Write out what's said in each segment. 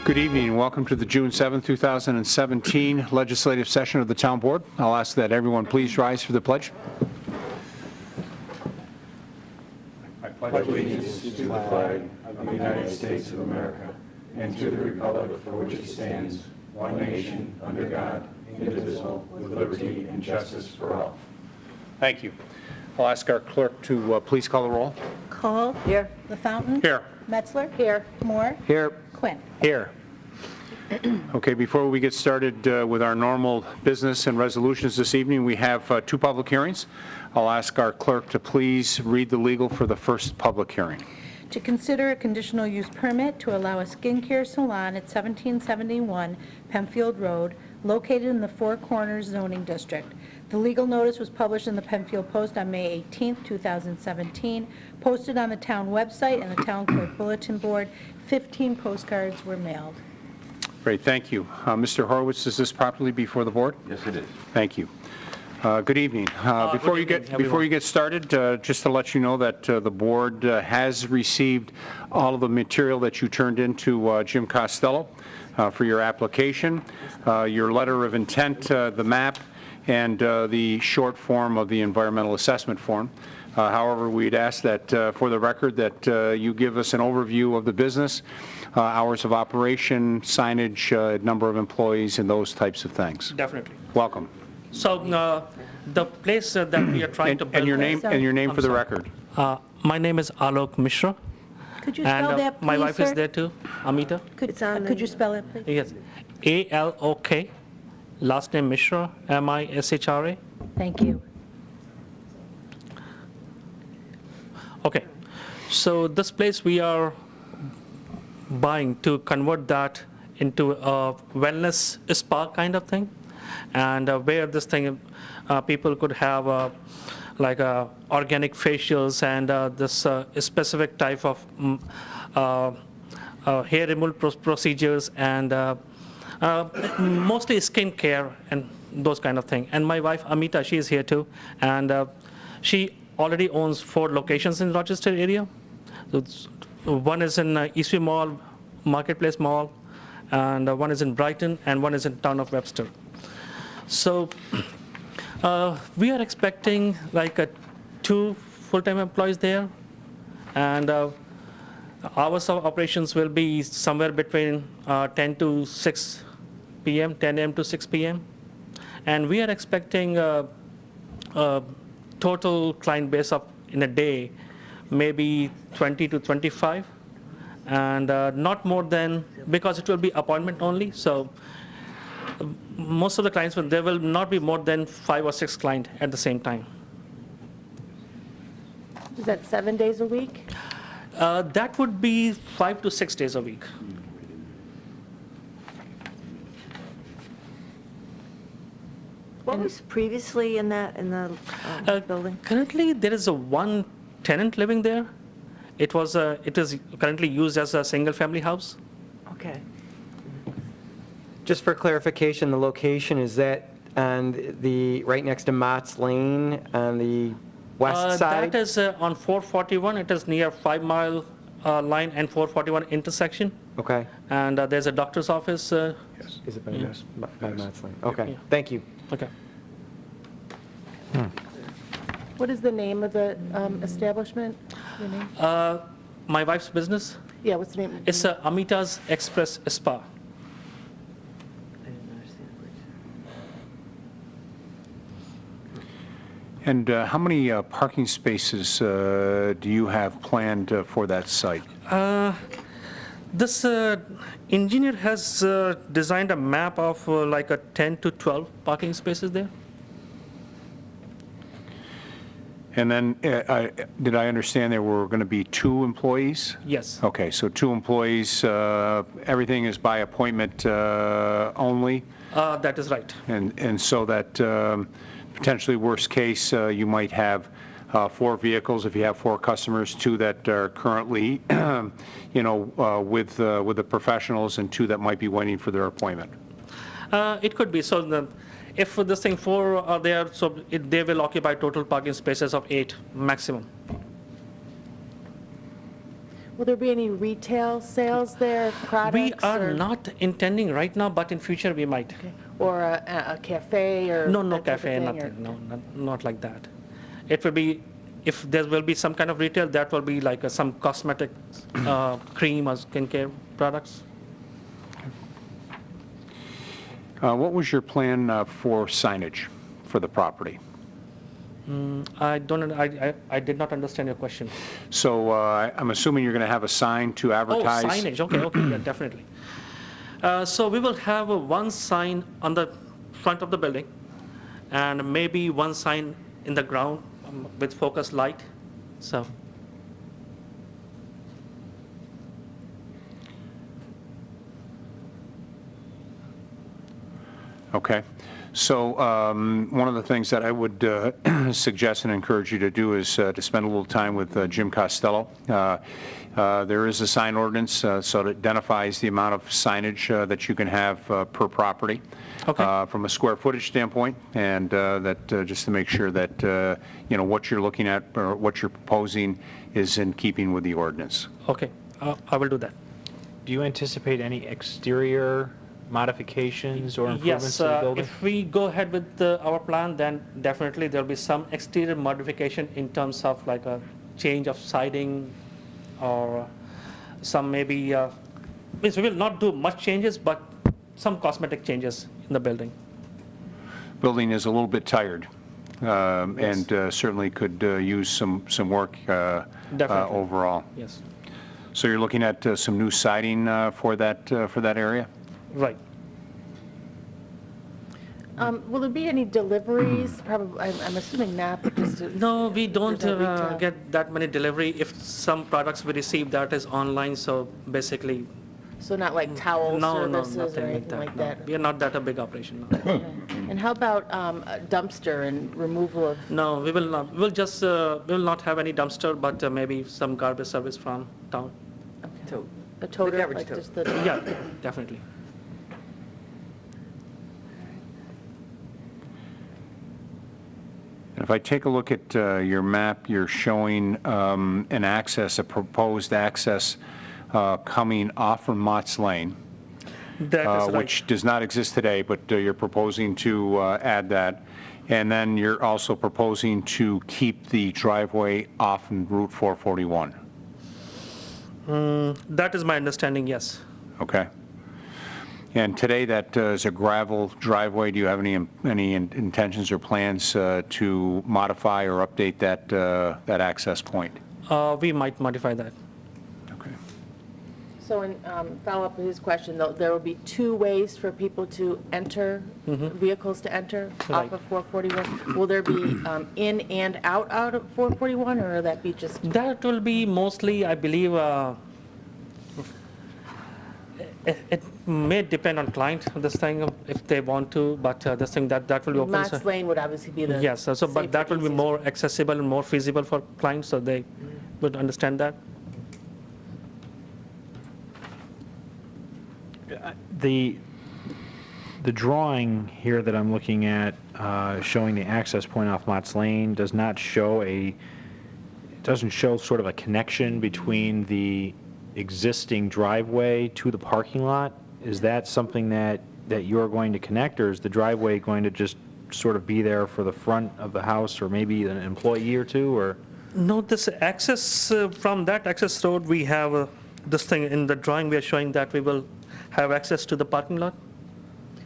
Good evening and welcome to the June 7, 2017 legislative session of the Town Board. I'll ask that everyone please rise for the pledge. I pledge allegiance to the flag of the United States of America and to the republic for which it stands, one nation, under God, indivisible, with liberty and justice for all. Thank you. I'll ask our clerk to please call the roll. Call. Here. LaFountain. Here. Metzler. Here. Moore. Here. Quinn. Here. Okay, before we get started with our normal business and resolutions this evening, we have two public hearings. I'll ask our clerk to please read the legal for the first public hearing. To consider a conditional use permit to allow a skincare salon at 1771 Penfield Road, located in the Four Corners zoning district. The legal notice was published in the Penfield Post on May 18, 2017, posted on the town website and the town clerk bulletin board. 15 postcards were mailed. Great, thank you. Mr. Horowitz, is this properly before the board? Yes, it is. Thank you. Good evening. Before you get started, just to let you know that the board has received all of the material that you turned into Jim Costello for your application, your letter of intent, the map, and the short form of the environmental assessment form. However, we'd ask that for the record that you give us an overview of the business, hours of operation, signage, number of employees, and those types of things. Definitely. Welcome. So the place that we are trying to build. And your name for the record. My name is Alok Mishra. Could you spell And that, please, my wife sir? is there too, Amita. Could you spell it, please? Yes. A-L-O-K, last name Mishra, M-I-S-H-R-A. Thank you. Okay. So this place we are buying to convert that into a wellness spa kind of thing, and where this thing people could have like organic facials and this specific type of hair removal procedures and mostly skin care and those kind of thing. And my wife Amita, she is here too, and she already owns 4 locations in Rochester area. So one is in Eastview Mall, Marketplace Mall, and one is in Brighton, and one is in Town of Webster. So we are expecting like 2 full-time employees there, and hours of operations will be somewhere between 10 to 6 p.m., 10 a.m. to 6 p.m. And we are expecting total client base of in a day maybe 20 to 25, and not more than, because it will be appointment only, so most of the clients, there will not be more than 5 or 6 clients at the same time. Is that 7 days a week? That would be 5 to 6 days a week. What was previously in the building? Currently, there is one tenant living there. It is currently used as a single-family house. Okay. Just for clarification, the location, is that on right next to Mott's Lane on the west side? That is on 441. It is near 5 Mile Line and 441 intersection. Okay. And there's a doctor's office. Yes. Is it by Yes. Mott's Lane? Okay, Yeah. thank you. Okay. What is the name of the establishment? Your name? My wife's business, Yeah, what's the name? it's Amita's Express Spa. I didn't understand what And how many parking spaces do you have planned for that site? This engineer has designed a map of like a 10 to 12 parking spaces there. And then, did I understand there were going to be 2 employees? Yes. Okay, so 2 employees, everything is by appointment only? That is right. And so that potentially worst case, you might have 4 vehicles if you have 4 customers, 2 that are currently, with the professionals, and 2 that might be waiting for their appointment. It could be. So if this thing 4 are there, so they will occupy total parking spaces of 8 maximum. Will there be any retail sales there, products? We are or- not intending right now, but in future we might. Okay. Or a cafe or? No, no that type of cafe, thing, or- nothing, no, not like that. It will be, if there will be some kind of retail, that will be like some cosmetic cream or skincare products. What was your plan for signage for the property? I did not understand your question. So I'm assuming you're going to have a sign to Oh, advertise? signage, okay, yeah, definitely. So we will have one sign on the front of the building, and maybe one sign in the ground with focus light, so. Okay. So one of the things that I would suggest and encourage you to do is to spend a little time with Jim Costello. There is a sign ordinance, so it identifies the amount of signage that you can have per property. Okay. From a square footage standpoint, and that just to make sure that, what you're looking at or what you're proposing is in keeping with the ordinance. Okay, I will do that. Do you anticipate any exterior modifications or improvements Yes, to the building? if we go ahead with our plan, then definitely there'll be some exterior modification in terms of like a change of siding or some maybe, means we will not do much changes, but some cosmetic changes in the building. Building is a little bit tired, and certainly could use some work Definitely. overall. Yes, So you're looking at some new siding for that area? right. Will there be any deliveries? Probably, I'm assuming not, but just. No, we don't There's no retail. get that many delivery. If some products we receive, that is online, so basically, So not like towel no, services or nothing like anything that. like No. that? We are not that a big operation. No. And how about a dumpster and removal of, No, we will not. We will not have any dumpster, but maybe some garbage service from town. Tote. a toter, garbage like tote. just the? Yeah, definitely. And if I take a look at your map, you're showing a proposed access coming off from Mott's Lane, That is right. which does not exist today, but you're proposing to add that. And then you're also proposing to keep the driveway off from Route 441, That is my understanding, yes. okay? And today, that is a gravel driveway. Do you have any intentions or plans to modify or update that access point? We might modify that. Okay. So in follow-up with his question, there will be two ways for people to enter, vehicles to enter off Right. of 441? Will there be in and out of 441, or will that be just? That will be mostly, I believe, it may depend on client, this thing, if they want to, but this thing, that will be open. Mott's Lane would obviously be the. Yes, so but that will be safer, more accessible and more feasible for clients, so they would understand that. The drawing here that I'm looking at, showing the access point off Mott's Lane, does not show it doesn't show sort of a connection between the existing driveway to the parking lot. Is that something that you're going to connect, or is the driveway going to just sort of be there for the front of the house, or maybe an employee or two, or? No, this access, from that access road, we have this thing, in the drawing, we are showing that we will have access to the parking lot.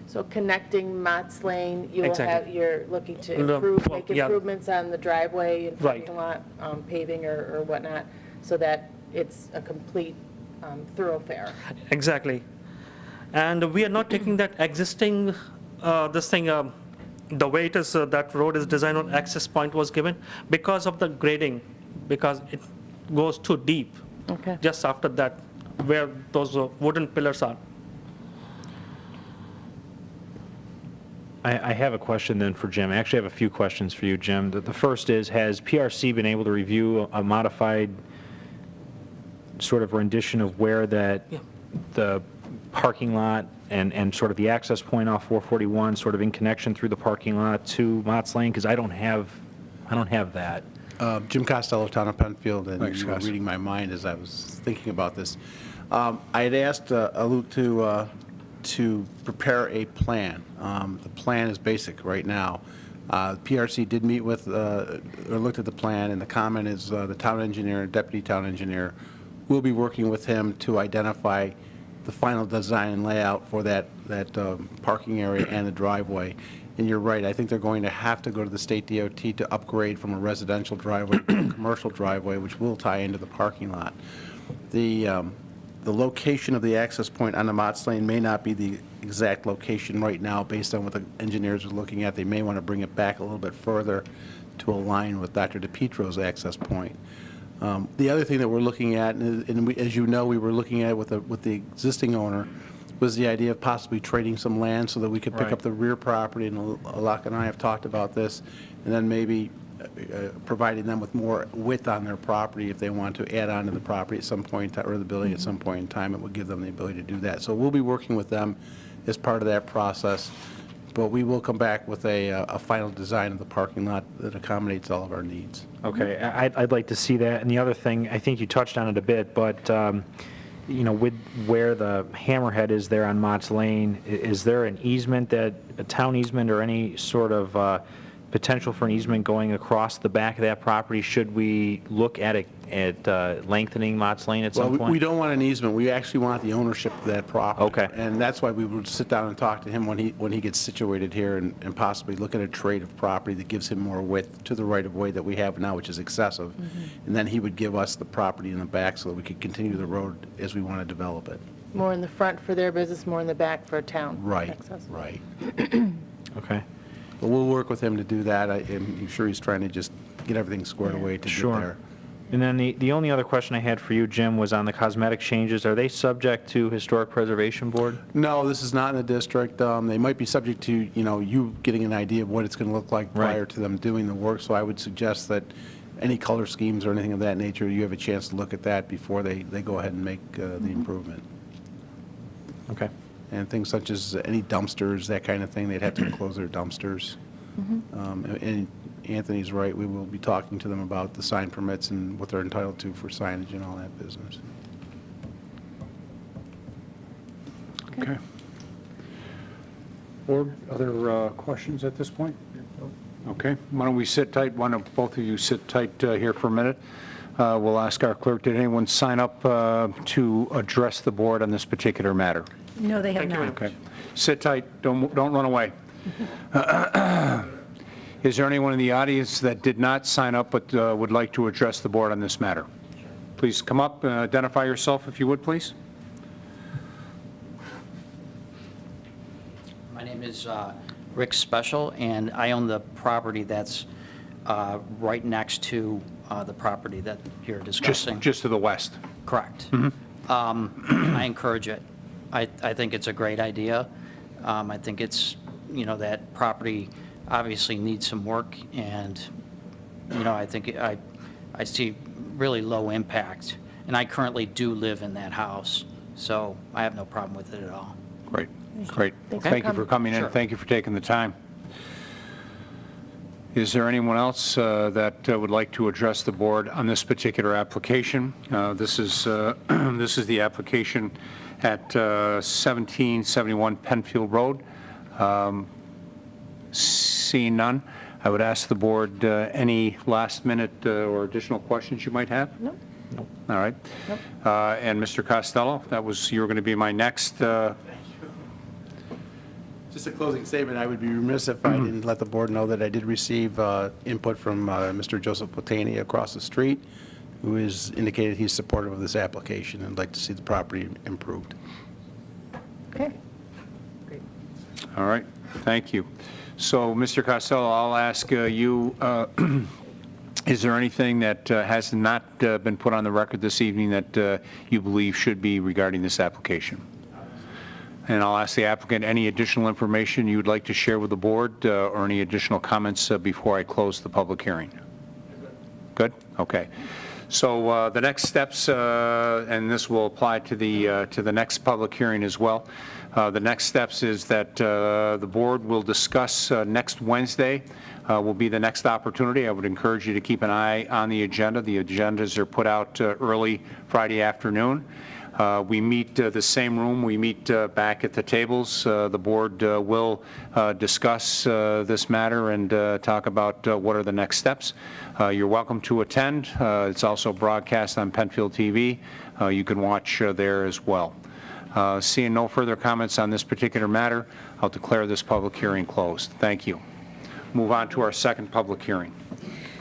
So connecting Mott's Lane, you will Exactly. have, you're looking to No, improve, well, make yeah. improvements on the driveway and Right. parking lot, paving or whatnot, so that it's a complete thoroughfare. Exactly. And we are not taking that existing, this thing, the way it is, that road is designed on access point was given because of the grading, because it goes too deep. Okay. Just after that, where those wooden pillars are. I have a question then for Jim. I actually have a few questions for you, Jim. The first is, has PRC been able to review a modified sort of rendition of where that, Yeah. the parking lot and sort of the access point off 441, sort of in connection through the parking lot to Mott's Lane? Because I don't have that. Jim Costello, Town of Penfield, and Thanks, you were Cos. reading my mind as I was thinking about this. I had asked Aluk to prepare a plan. The plan is basic right now. PRC did meet with, or looked at the plan, and the comment is the town engineer, deputy town engineer, will be working with him to identify the final design and layout for that parking area and the driveway. And you're right, I think they're going to have to go to the state DOT to upgrade from a residential driveway to a commercial driveway, which will tie into the parking lot. The location of the access point on the Motts Lane may not be the exact location right now based on what the engineers are looking at. They may want to bring it back a little bit further to align with Dr. DePietro's access point. The other thing that we're looking at, and as you know, we were looking at with the existing owner, was the idea of possibly trading some land so that we could pick up the rear property, and Alak and I have talked about this, and then maybe providing them with more width on their property if they want to add on to the property at some point, or the building at some point in time. It would give them the ability to do that. So we'll be working with them as part of that process, but we will come back with a final design of the parking lot that accommodates all of our needs. Okay, I'd like to see that. And the other thing, I think you touched on it a bit, but, with where the hammerhead is there on Motts Lane, is there an easement a town easement or any sort of potential for an easement going across the back of that property? Should we look at lengthening Motts Lane at some Well, point? we don't want an easement. We actually want the ownership of that property. Okay. And that's why we would sit down and talk to him when he gets situated here, and possibly look at a trade of property that gives him more width to the right-of-way that we have now, which is excessive. And then he would give us the property in the back so that we could continue the road as we want to develop it. More in the front for their business, more in the back for town Right, access. right. Okay. But we'll work with him to do that. I'm sure he's trying to just get everything squared away to get Sure. there. And then the only other question I had for you, Jim, was on the cosmetic changes. Are they subject to Historic Preservation Board? No, this is not in the district. They might be subject to, you getting an idea of what it's going to look like Right. prior to them doing the work. So I would suggest that any color schemes or anything of that nature, you have a chance to look at that before they go ahead and make the improvement. Okay. And things such as any dumpsters, that kind of thing, they'd have to close their dumpsters. And Anthony's right, we will be talking to them about the sign permits and what they're entitled to for signage and all that business. Okay. Board, other questions at this point? Okay, why don't we sit tight, why don't both of you sit tight here for a minute. We'll ask our clerk, did anyone sign up to address the board on this particular matter? No, they have not. Okay, sit tight, don't run away. Is there anyone in the audience that did not sign up but would like to address the board on this matter? Please come up and identify yourself if you would, please. My name is Rick Special, and I own the property that's right next to the property that you're discussing. Just to the west. Correct. I encourage it. I think it's a great idea. I think it's, that property obviously needs some work, and, I think I see really low impact. And I currently do live in that house, so I have no problem with it at all. Great, great. Thanks Thank for you for coming in, Sure. thank you for taking the time. Is there anyone else that would like to address the board on this particular application? This is the application at 1771 Penfield Road. Seeing none, I would ask the board any last-minute or additional questions you might have? No. All right. Nope. And Mr. Costello, you were going to be my next. Just a closing statement, I would be remiss if I didn't let the board know that I did receive input from Mr. Joseph Platani across the street, who has indicated he's supportive of this application and would like to see the property improved. Okay. All right, thank you. So, Mr. Costello, I'll ask you, is there anything that has not been put on the record this evening that you believe should be regarding this application? And I'll ask the applicant, any additional information you would like to share with the board or any additional comments before I close the public hearing? Good? Okay. So the next steps, and this will apply to the next public hearing as well, the next steps is that the board will discuss next Wednesday will be the next opportunity. I would encourage you to keep an eye on the agenda. The agendas are put out early Friday afternoon. We meet the same room. We meet back at the tables. The board will discuss this matter and talk about what are the next steps. You're welcome to attend. It's also broadcast on Penfield TV. You can watch there as well. Seeing no further comments on this particular matter, I'll declare this public hearing closed. Thank you. Move on to our second public hearing.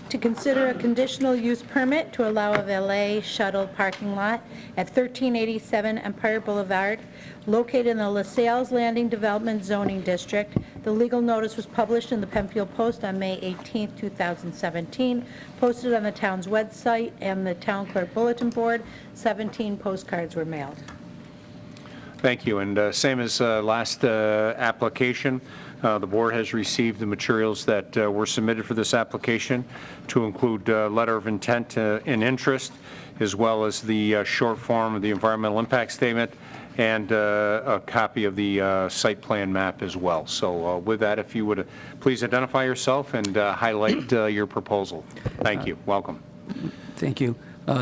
To consider a conditional use permit to allow a valet shuttle parking lot at 1387 Empire Boulevard, located in the LaSalle's Landing Development Zoning District. The legal notice was published in the Penfield Post on May 18, 2017, posted on the town's website and the town clerk bulletin board. 17 postcards were mailed. Thank you. And same as last application, the board has received the materials that were submitted for this application to include letter of intent and interest, as well as the short form of the environmental impact statement and a copy of the site plan map as well. So with that, if you would please identify yourself and highlight your proposal. Thank you. Welcome. Thank you.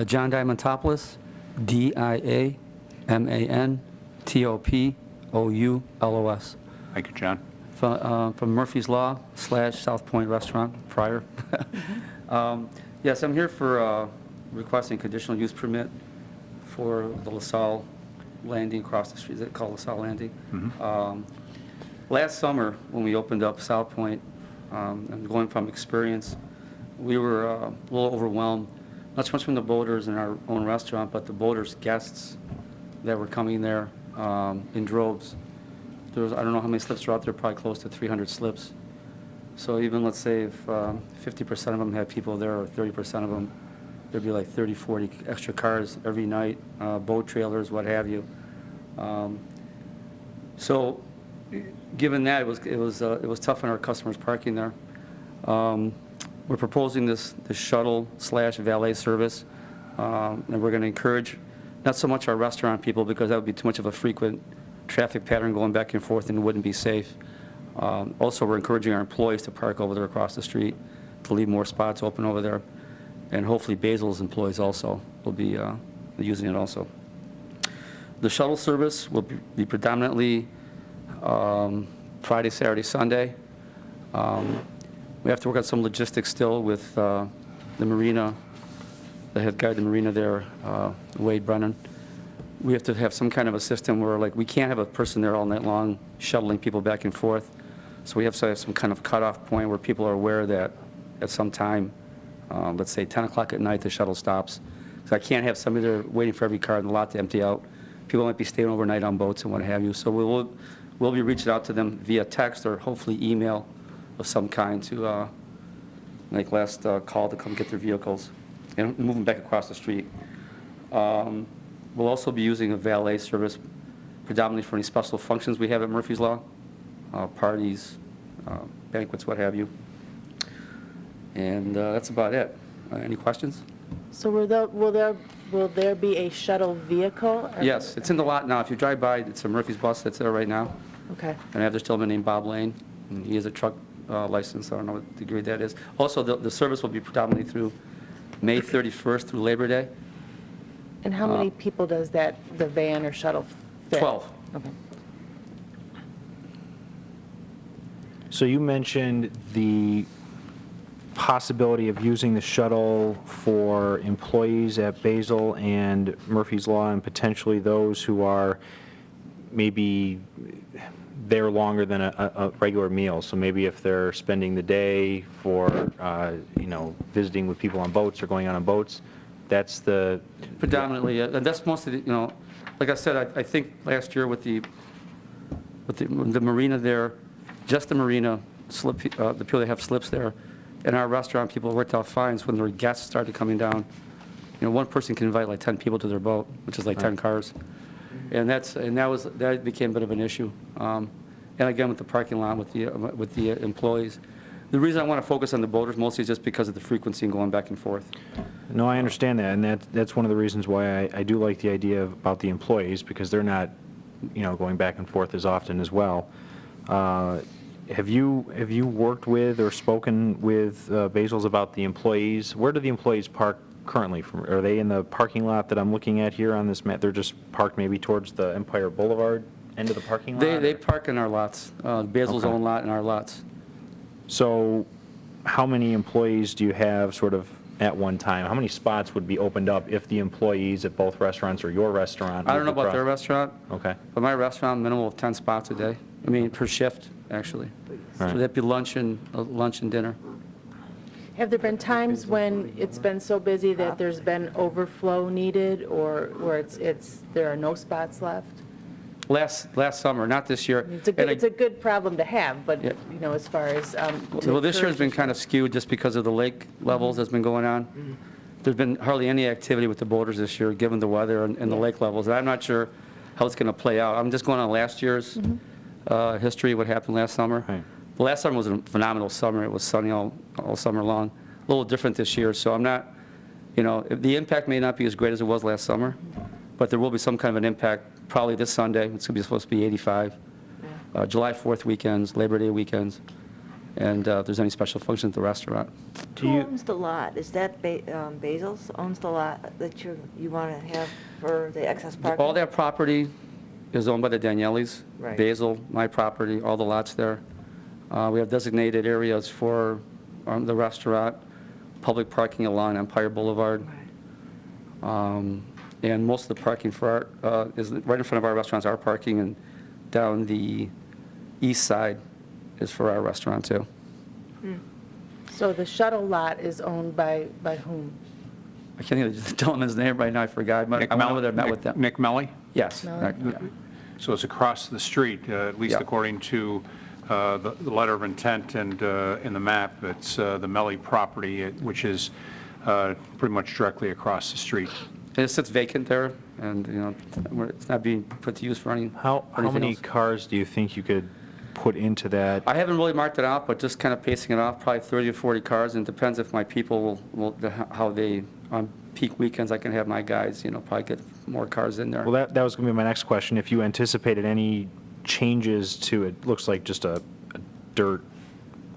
John Diamantopoulos, Diamantopoulos. Thank you, John. From Murphy's Law / South Point Restaurant, Friar. Yes, I'm here for requesting conditional use permit for the LaSalle landing across the street. Is it called LaSalle Landing? Last summer, when we opened up South Point, and going from experience, we were a little overwhelmed, not so much from the boaters in our own restaurant, but the boaters' guests that were coming there in droves. There was, I don't know how many slips are out there, probably close to 300 slips. So even, let's say, if 50% of them had people there, or 30% of them, there'd be like 30, 40 extra cars every night, boat trailers, what have you. So given that, it was tough on our customers parking there. We're proposing this shuttle / valet service, and we're going to encourage not so much our restaurant people, because that would be too much of a frequent traffic pattern going back and forth and it wouldn't be safe. Also, we're encouraging our employees to park over there across the street, to leave more spots open over there, and hopefully Basil's employees also will be using it also. The shuttle service will be predominantly Friday, Saturday, Sunday. We have to work on some logistics still with the marina, the head guy at the marina there, Wade Brennan. We have to have some kind of a system where, like, we can't have a person there all night long shuttling people back and forth. So we have to have some kind of cutoff point where people are aware that at some time, let's say 10 o'clock at night, the shuttle stops. So I can't have somebody there waiting for every car in the lot to empty out. People might be staying overnight on boats and what have you. So we'll be reaching out to them via text or hopefully email of some kind to make last call to come get their vehicles and move them back across the street. We'll also be using a valet service predominantly for any special functions we have at Murphy's Law, parties, banquets, what have you. And that's about it. Any questions? So will there be a shuttle vehicle? or- Yes, it's in the lot now. If you drive by, it's a Murphy's bus that's there right now. Okay. And I have this gentleman named Bob Lane, and he has a truck license. I don't know what degree that is. Also, the service will be predominantly through May 31st through Labor Day. And how many people does the van or shuttle fit? 12. Okay. So you mentioned the possibility of using the shuttle for employees at Basil and Murphy's Law, and potentially those who are maybe there longer than a regular meal. So maybe if they're spending the day for, visiting with people on boats or going on boats, that's the... Predominantly, and that's mostly, like I said, I think last year with the marina there, just the marina, the people that have slips there, and our restaurant people worked out fine. So when their guests started coming down, one person can invite like 10 people to their boat, which is like 10 cars. And that became a bit of an issue. And again, with the parking lot, with the employees, The reason I want to focus on the boaters mostly is just because of the frequency and going back and forth. No, I understand that, and that's one of the reasons why I do like the idea about the employees, because they're not, going back and forth as often as well. Have you worked with or spoken with Basil's about the employees? Where do the employees park currently? Are they in the parking lot that I'm looking at here on this map? They're just parked maybe towards the Empire Boulevard end of the parking lot? They park in our lots, Basil's Okay. own lot and our lots. So how many employees do you have sort of at one time? How many spots would be opened up if the employees at both restaurants or your restaurant? I don't know moved about their across? restaurant, Okay. but my restaurant, minimum of 10 spots a day. I mean, per shift, actually. So Right. that'd be lunch and dinner. Have there been times when it's been so busy that there's been overflow needed, or where there are no spots left? Last summer, not this year. It's a good problem to have, but, Yeah. as far as, Well, this year has been kind of skewed just because of the lake levels that's been going on. There's been hardly any activity with the boaters this year, given the weather and the lake levels. And I'm not sure how it's going to play out. I'm just going on last year's history, what happened last summer. Right. The last summer was a phenomenal summer. It was sunny all summer long. A little different this year, so I'm not, the impact may not be as great as it was last summer, but there will be some kind of an impact probably this Sunday. It's going to be supposed to be 85. July 4th weekends, Labor Day weekends, and if there's any special function at the restaurant. Who owns the lot? Is that Basil's owns the lot that you want to have for the excess parking? All that property is owned by the Daniellis. Right. Basil, my property, all the lots there. We have designated areas for the restaurant, public parking along Empire Boulevard. And most of the parking for is right in front of our restaurants, our parking, and down the east side is for our restaurant too. so the Shuttle lot is owned by whom? I can't think of the gentleman's name right now, I forgot. I went over there, met with them. Nick Melly? Yes. Melly. Yeah. So it's across the street, at least Yeah. according to the letter of intent and in the map. It's the Melly property, which is pretty much directly across the street. It sits vacant there, and, it's not being put to use for any. How for anything many else. cars do you think you could put into that? I haven't really marked it out, but just kind of pacing it off, probably 30 or 40 cars, and it depends if my people how they, on peak weekends, I can have my guys, probably get more cars in there. Well, that was going to be my next question. If you anticipated any changes to it, looks like just a dirt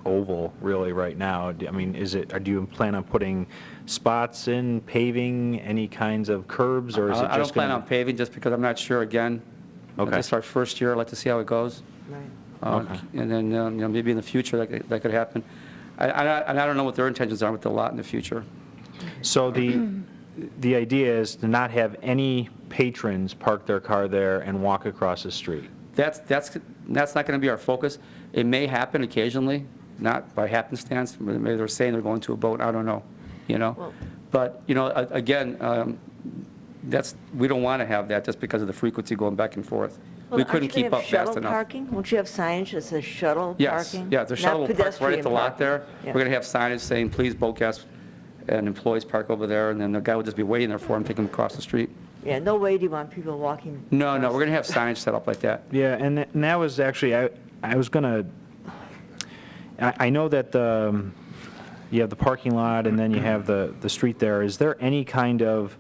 oval really right now. I mean, do you plan on putting spots in, paving, any kinds of curbs, or is it just I don't plan gonna on paving, just because I'm not sure, again. Okay. This is our first year, I'd like to see how it goes. Right. Okay. And then, maybe in the future, that could happen. And I don't know what their intentions are with the lot in the future. So the idea is to not have any patrons park their car there and walk across the street. That's not going to be our focus. It may happen occasionally, not by happenstance. Maybe they're saying they're going to a boat, I don't know, Well- But, again, we don't want to have that just because of the frequency going back and forth. Well, We aren't couldn't you gonna keep up have fast shuttle enough. parking? Won't you have signage that says shuttle Yes, parking? yeah, the shuttle Not will park right at pedestrian the lot parking. there. Yeah. We're going to have signage saying, please, boat guests and employees park over there, and then the guy will just be waiting there for him, take him across the street. Yeah, no way do you want people walking. No, across. we're going to have signage set up like that. Yeah, and that was actually, I was going to, I know that you have the parking lot and then you have the street there. Is there any kind of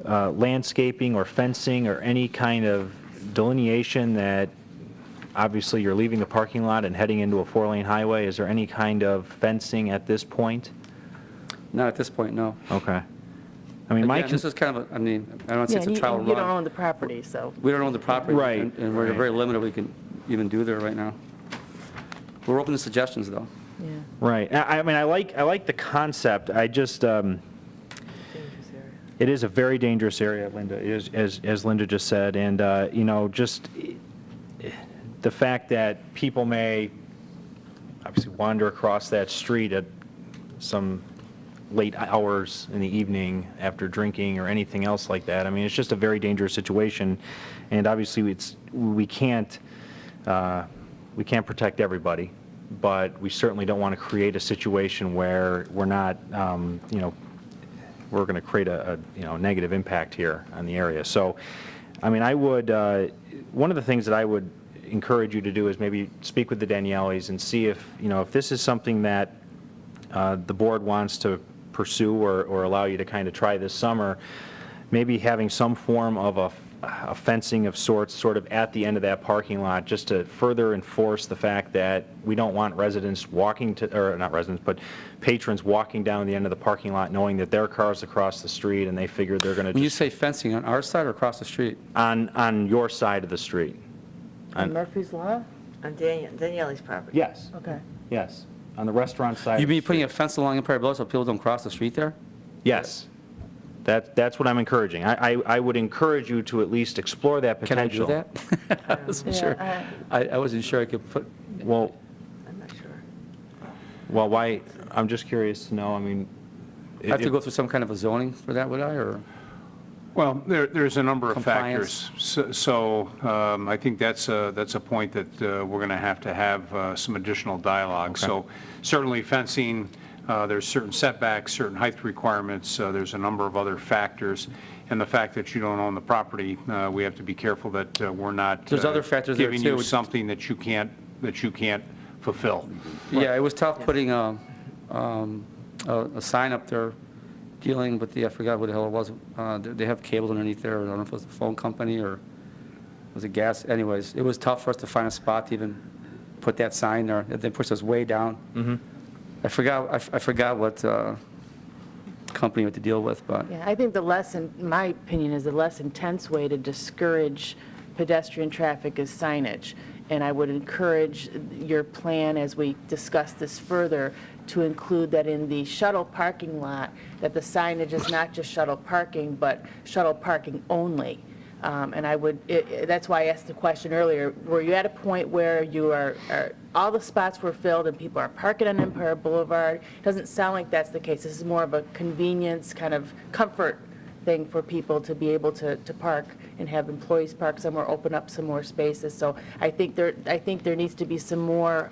landscaping or fencing or any kind of delineation that, obviously you're leaving the parking lot and heading into a 4-lane highway? Is there any kind of fencing at this point? Not at this point, no. Okay. I mean, Again, this is kind of, I don't want to say it's a trial You don't run. own the property, so. We don't own the property. Right, And we're right. very limited what we can even do there right now. We're open to suggestions, though. Yeah. Right. I mean, I like the concept. I just, Dangerous area. it is a very dangerous area, Linda, as Linda just said, and, just the fact that people may obviously wander across that street at some late hours in the evening after drinking or anything else like that. I mean, it's just a very dangerous situation, and obviously we can't protect everybody, but we certainly don't want to create a situation where we're not, we're going to create a negative impact here on the area. So, I mean, I would, one of the things that I would encourage you to do is maybe speak with the Danielles and see if, if this is something that the board wants to pursue or allow you to kind of try this summer, maybe having some form of a fencing of sorts sort of at the end of that parking lot, just to further enforce the fact that we don't want residents walking to, or not residents, but patrons walking down the end of the parking lot knowing that their car's across the street and they figure they're going to When you just, say fencing, on our side or across the street? on your side of the street. On Murphy's Law? On Daniele's property? Yes, Okay. yes, on the restaurant side. You of the mean putting a street. fence along Empire Boulevard so people don't cross the street there? Yes. That's what I'm encouraging. I would encourage you to at least explore that Can I potential. do that? I wasn't sure. I wasn't sure I could put, Well, I'm not sure. well, why, I'm just curious to know, I mean. I have to go through some kind of a zoning for that, would I, or? Well, there's a number of Compliance. factors. So I think that's a point that we're going to have some additional dialogue. So certainly fencing, there's certain setbacks, certain height requirements, there's a number of other factors. And the fact that you don't own the property, we have to be careful that we're not There's other factors there, giving you too. something that you can't fulfill. Yeah, it was tough putting a sign up there dealing with I forgot what the hell it was. They have cables underneath there. I don't know if it was the phone company or was it gas. Anyways, it was tough for us to find a spot to even put that sign there. They pushed us way down. Mm-hmm. I forgot what company we had to deal with, but Yeah, I think my opinion is the less intense way to discourage pedestrian traffic is signage. And I would encourage your plan, as we discuss this further, to include that in the shuttle parking lot, that the signage is not just shuttle parking, but shuttle parking only. And that's why I asked the question earlier, were you at a point where you are all the spots were filled and people are parking on Empire Boulevard? It doesn't sound like that's the case. This is more of a convenience, kind of comfort thing for people to be able to park and have employees park somewhere, open up some more spaces. So I think there needs to be some more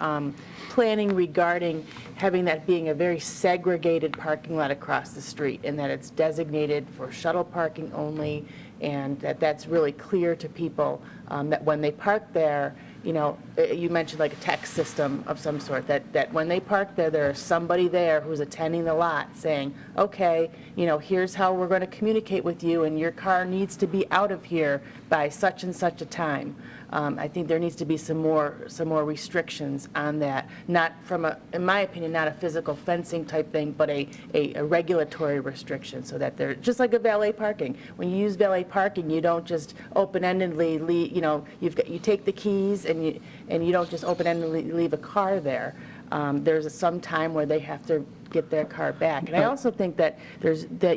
planning regarding having that being a very segregated parking lot across the street, and that it's designated for shuttle parking only, and that's really clear to people, that when they park there, you mentioned like a text system of some sort, that when they park there, there's somebody there who's attending the lot saying, okay, here's how we're going to communicate with you, and your car needs to be out of here by such and such a time. I think there needs to be some more restrictions on that, not in my opinion, not a physical fencing type thing, but a regulatory restriction, so that they're, just like a valet parking. When you use valet parking, you don't just open-endedly leave, you take the keys and you don't just open-endedly leave a car there. There's some time where they have to get their car back. And I also think that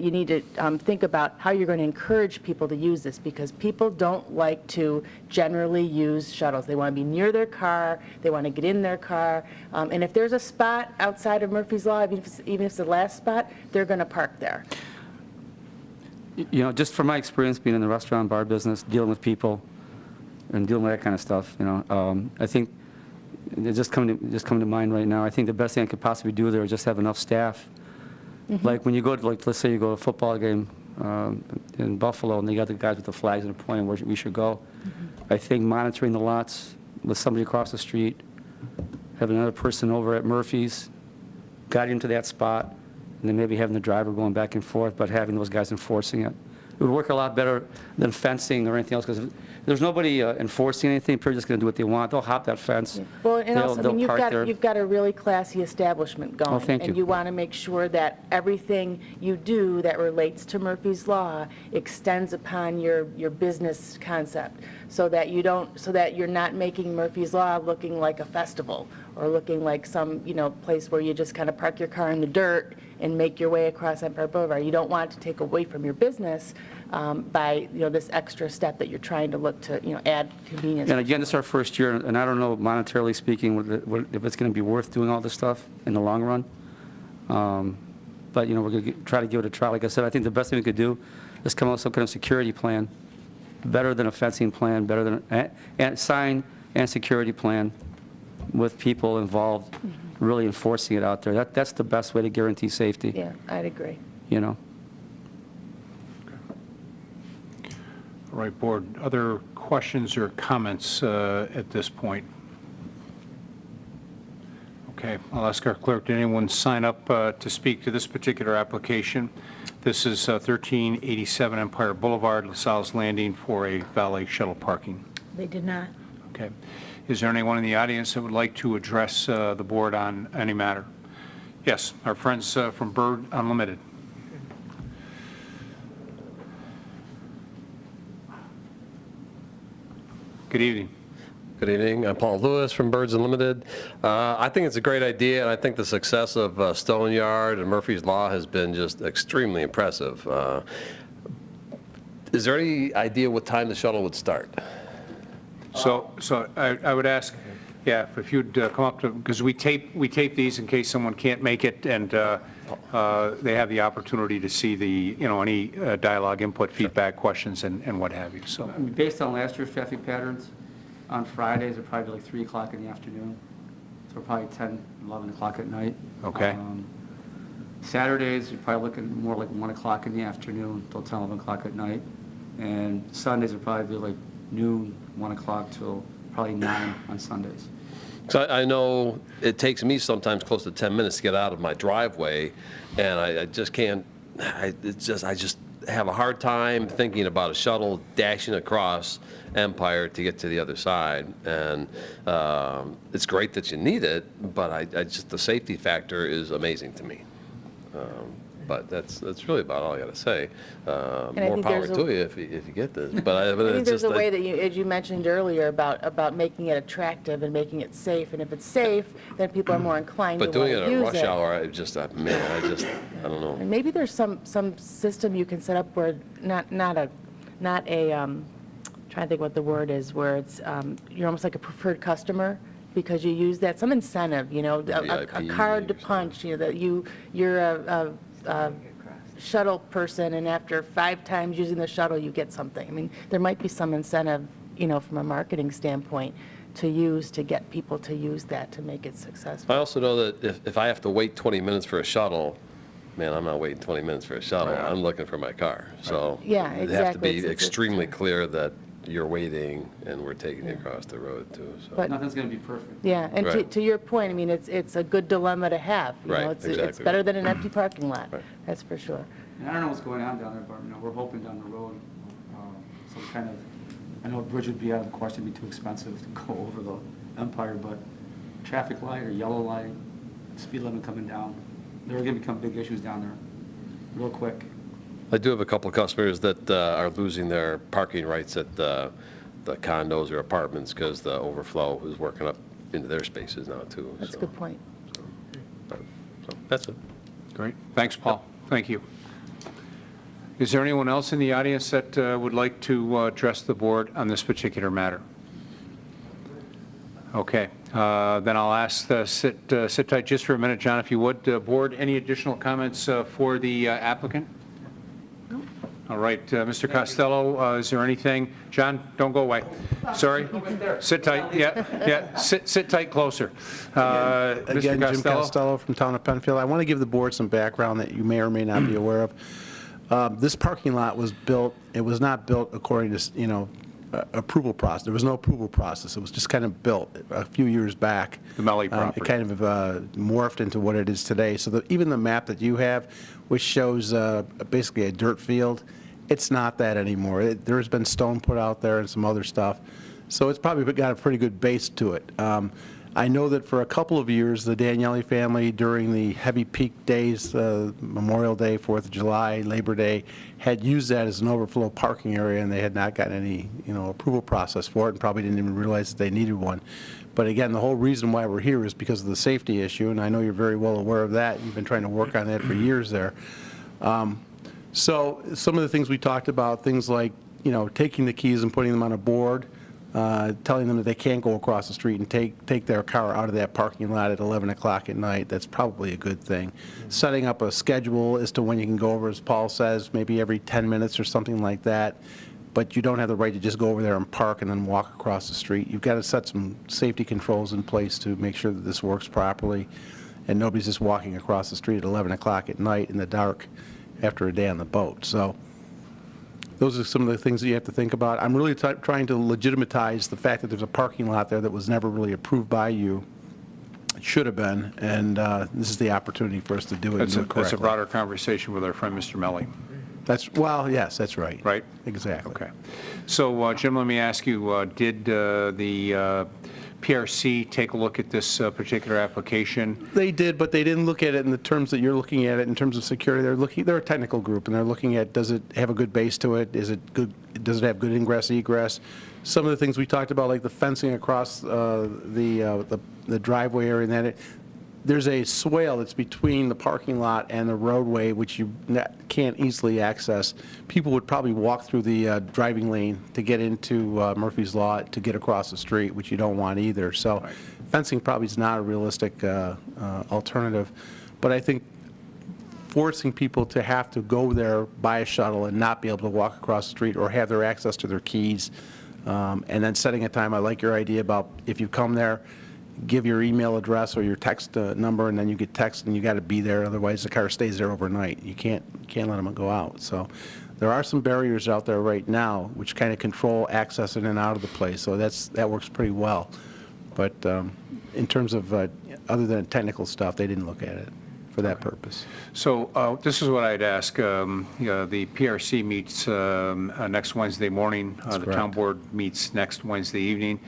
you need to think about how you're going to encourage people to use this, because people don't like to generally use shuttles. They want to be near their car, they want to get in their car, and if there's a spot outside of Murphy's Law, even if it's the last spot, they're going to park there. just from my experience being in the restaurant bar business, dealing with people and dealing with that kind of stuff, I think it's just coming to mind right now. I think the best thing I could possibly do there is just have enough staff. Like when you go to, let's say you go to a football game in Buffalo, and they got the guys with the flags and pointing where we should go. I think monitoring the lots with somebody across the street, having another person over at Murphy's, guiding to that spot, and then maybe having the driver going back and forth, but having those guys enforcing it. It would work a lot better than fencing or anything else, because there's nobody enforcing anything. People are just going to do what they want. They'll hop that fence. Well, and also, They'll you've park there. got a really classy establishment going. Oh, thank you. And you want to make sure that everything you do that relates to Murphy's Law extends upon your business concept, so that you're not making Murphy's Law looking like a festival, or looking like some, place where you just kind of park your car in the dirt and make your way across Empire Boulevard. You don't want to take away from your business by, this extra step that you're trying to look to, add convenience. And again, this is our first year, and I don't know, monetarily speaking, if it's going to be worth doing all this stuff in the long run. But, we're going to try to give it a try. Like I said, I think the best thing we could do is come up with some kind of security plan, better than a fencing plan, better than a sign and security plan with people involved, really enforcing it out there. That's the best way to guarantee safety. Yeah, I'd agree. All right, Board, other questions or comments at this point? Okay, I'll ask our clerk, did anyone sign up to speak to this particular application? This is 1387 Empire Boulevard, LaSalle's Landing, for a valet shuttle parking. They did not. Okay. Is there anyone in the audience that would like to address the board on any matter? Yes, our friends from Bird Unlimited. Good evening. Good evening. I'm Paul Lewis from Birds Unlimited. I think it's a great idea, and I think the success of Stone Yard and Murphy's Law has been just extremely impressive. Is there any idea what time the shuttle would start? So I would ask, yeah, if you'd come up to, because we tape these in case someone can't make it, and they have the opportunity to see the, any dialogue, input, feedback, questions, and what have you, so. I mean, based on last year's traffic patterns, on Fridays, they're probably like 3 o'clock in the afternoon, so probably 10, 11 o'clock at night. Okay. Saturdays, you're probably looking more like 1 o'clock in the afternoon till 10, 11 o'clock at night. And Sundays are probably like noon, 1 o'clock till probably 9 on Sundays. So I know it takes me sometimes close to 10 minutes to get out of my driveway, and I just can't, I just have a hard time thinking about a shuttle dashing across Empire to get to the other side. And it's great that you need it, but I just, the safety factor is amazing to me. But that's really about all I got to say. More think power there's to you if you get this. But I think it's there's just a way that you, as you mentioned earlier, about making it attractive and making it safe. And if it's safe, then people are more inclined to But want doing to it use at rush hour, I don't know. And maybe there's some system you can set up where not a trying to think what the word is, where it's you're almost like a preferred customer because you use that, some incentive, a card to punch, that you're a shuttle person, and after 5 times using the shuttle, you get something. I mean, there might be some incentive, from a marketing standpoint, to use to get people to use that to make it successful. I also know that if I have to wait 20 minutes for a shuttle, man, I'm not waiting 20 minutes for a shuttle. I'm looking for my car. So Yeah, They have to exactly. be extremely clear that you're waiting and we're taking you across the road too. So. But- Nothing's going to be perfect. Yeah, and Right. to your point, I mean, it's a good dilemma to have. Right, It's exactly. better than an empty parking lot, Right. that's for sure. And I don't know what's going on down there, but, we're hoping down the road, some kind of, I know a bridge would be out of the question, it'd be too expensive to go over the Empire, but traffic light or yellow light, speed limit coming down, they're going to become big issues down there, real quick. I do have a couple of customers that are losing their parking rights at the condos or apartments because the overflow is working up into their spaces now too. That's a good point. So that's it. Great. Thanks, Paul. Thank you. Is there anyone else in the audience that would like to address the board on this particular matter? Okay. Then I'll ask sit tight just for a minute, John, if you would. Board, any additional comments for the applicant? All right, Mr. Costello, is there anything? John, don't go away. Sorry. Sit tight. Yeah. Sit tight closer. Again, Mr. Jim Costello? Costello from Town of Penfield. I want to give the board some background that you may or may not be aware of. This parking lot was built, it was not built according to, approval process. There was no approval process. It was just kind of built a few years back. The Melly property. It kind of morphed into what it is today. So even the map that you have, which shows basically a dirt field, it's not that anymore. There's been stone put out there and some other stuff. So it's probably got a pretty good base to it. I know that for a couple of years, the Daniele family, during the heavy peak days, Memorial Day, 4th of July, Labor Day, had used that as an overflow parking area, and they had not gotten any, approval process for it, and probably didn't even realize that they needed one. But again, the whole reason why we're here is because of the safety issue, and I know you're very well aware of that. You've been trying to work on that for years there. So some of the things we talked about, things like, taking the keys and putting them on a board, telling them that they can't go across the street and take their car out of that parking lot at 11 o'clock at night. That's probably a good thing. Setting up a schedule as to when you can go over, as Paul says, maybe every 10 minutes or something like that. But you don't have the right to just go over there and park and then walk across the street. You've got to set some safety controls in place to make sure that this works properly and nobody's just walking across the street at 11 o'clock at night in the dark after a day on the boat. So those are some of the things that you have to think about. I'm really trying to legitimize the fact that there's a parking lot there that was never really approved by you. It should have been, and this is the opportunity for us to do it and do it correctly. That's a broader conversation with our friend, Mr. Melly. Well, yes, that's right. Right? Exactly. Okay. So, Jim, let me ask you, did the PRC take a look at this particular application? They did, but they didn't look at it in the terms that you're looking at it in terms of security. They're a technical group, and they're looking at, does it have a good base to it? Is it good? Does it have good ingress, egress? Some of the things we talked about, like the fencing across the driveway area, and that there's a swale that's between the parking lot and the roadway, which you can't easily access. People would probably walk through the driving lane to get into Murphy's Law to get across the street, which you don't want either. So fencing probably is not a realistic alternative. But I think forcing people to have to go there by a shuttle and not be able to walk across the street or have their access to their keys, and then setting a time. I like your idea about if you come there, give your email address or your text number, and then you get text, and you got to be there. Otherwise, the car stays there overnight. You can't let them go out. So there are some barriers out there right now which kind of control access in and out of the place. So that works pretty well. But in terms of other than technical stuff, they didn't look at it for that purpose. So this is what I'd ask. The PRC meets next Wednesday morning. The correct. town board meets next Wednesday evening.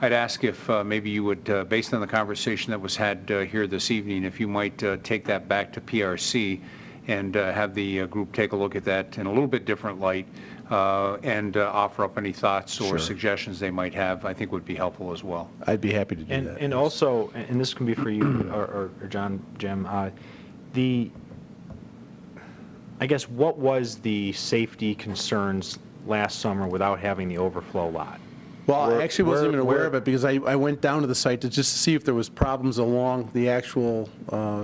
I'd ask if maybe you would, based on the conversation that was had here this evening, if you might take that back to PRC and have the group take a look at that in a little bit different light and offer up any thoughts or Sure. suggestions they might have, I think would be helpful as well. I'd be happy to do that. And also, and this can be for you or John, Jim, I guess what was the safety concerns last summer without having the overflow lot? Well, I actually wasn't even aware where- of it because I went down to the site to just see if there was problems along the actual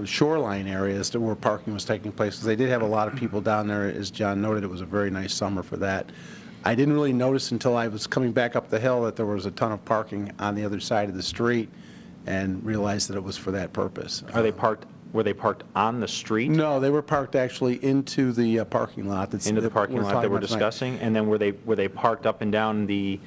shoreline areas where parking was taking place, because they did have a lot of people down there. As John noted, it was a very nice summer for that. I didn't really notice until I was coming back up the hill that there was a ton of parking on the other side of the street and realized that it was for that purpose. Were they parked on the street? No, they were parked actually into the parking lot. Into the parking lot that we're discussing? And then were they parked up and down the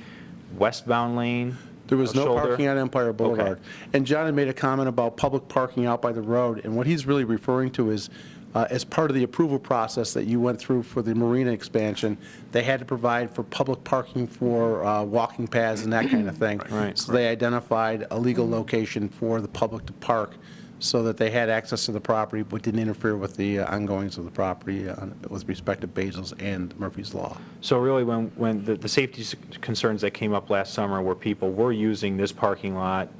westbound lane? There was no shoulder? parking on Empire Boulevard. Okay. And John had made a comment about public parking out by the road, and what he's really referring to is, as part of the approval process that you went through for the marina expansion, they had to provide for public parking for walking paths and that kind of thing. Right. So they identified a legal location for the public to park so that they had access to the property but didn't interfere with the ongoings of the property with respect to Basil's and Murphy's Law. So really, when the safety concerns that came up last summer where people were using this parking lot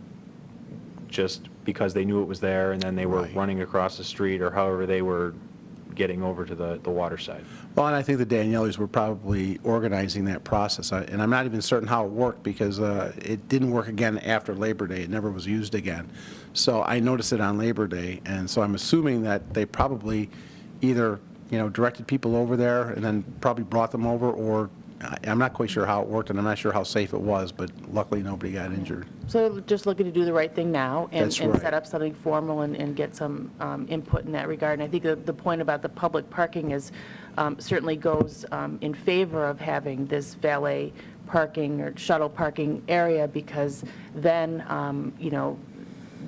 just because they knew it was there, and then they were Right. running across the street, or however they were getting over to the water side. Well, and I think the Daniellis were probably organizing that process, and I'm not even certain how it worked because it didn't work again after Labor Day. It never was used again. So I noticed it on Labor Day, and so I'm assuming that they probably either, directed people over there and then probably brought them over, or I'm not quite sure how it worked, and I'm not sure how safe it was, but luckily nobody got injured. So just looking to do the right thing now and That's right. set up something formal and get some input in that regard. And I think the point about the public parking is certainly goes in favor of having this valet parking or shuttle parking area, because then,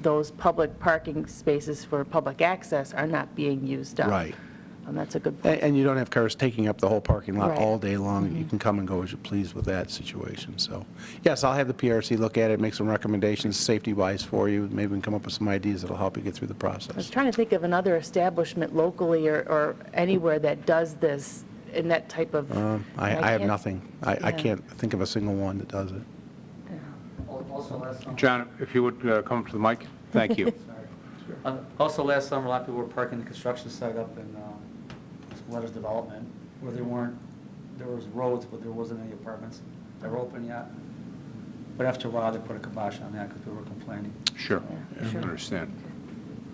those public parking spaces for public access are not being used up. Right. That's a good point. And you don't have cars taking up the whole parking lot Right. all day long. You can come and go as you please with that situation. So, yes, I'll have the PRC look at it, make some recommendations safety-wise for you. Maybe we can come up with some ideas that'll help you get through the I was process. trying to think of another establishment locally or anywhere that does this in that type of. I have can't- nothing. I yeah. can't think of a single one that does it. John, if you would come up to the mic. Thank you. Also, last summer, a lot of people were parking the construction site up in Letters Development, where there was roads, but there wasn't any apartments that were open yet. But after a while, they put a kibosh on that because people were complaining. Sure. Yeah, sure. Understand.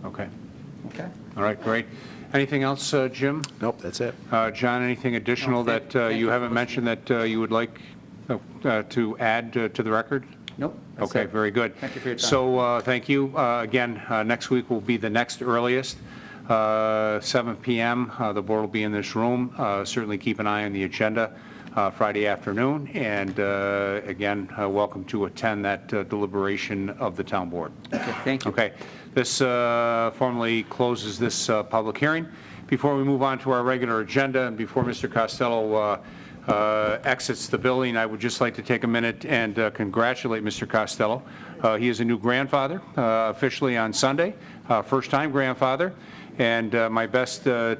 Okay. Okay? All right, great. Anything else, Jim? Nope, that's it. John, anything additional No, that thank you you for haven't mentioned that you would like to add to the record? Nope. that's Okay, it. very good. Thank you for your time. So, thank you. Again, next week will be the next earliest, 7 p.m. The board will be in this room. Certainly keep an eye on the agenda. Friday afternoon, and again, welcome to attend that deliberation of the town board. Okay, thank you. Okay, this formally closes this public hearing. Before we move on to our regular agenda, and before Mr. Costello exits the building, I would just like to take a minute and congratulate Mr. Costello. He is a new grandfather, officially on Sunday, first-time grandfather, and my best to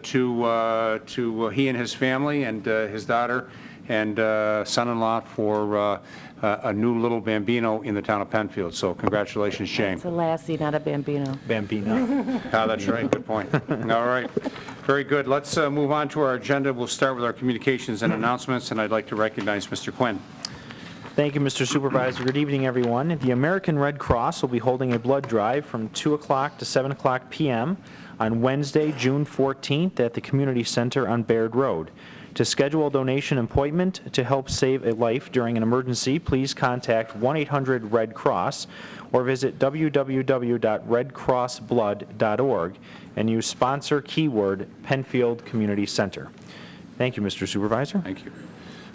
he and his family and his daughter and son-in-law for a new little Bambino in the town of Penfield. So congratulations, Shane. It's a lassie, not a Bambino. Bambino. That's right, good point. All right, very good. Let's move on to our agenda. We'll start with our communications and announcements, and I'd like to recognize Mr. Quinn. Thank you, Mr. Supervisor. Good evening, everyone. The American Red Cross will be holding a blood drive from 2 o'clock to 7 o'clock p.m. on Wednesday, June 14th at the Community Center on Baird Road. To schedule a donation appointment to help save a life during an emergency, please contact 1-800-RED-CROSS or visit www.redcrossblood.org and use sponsor keyword Penfield Community Center. Thank you, Mr. Supervisor. Thank you.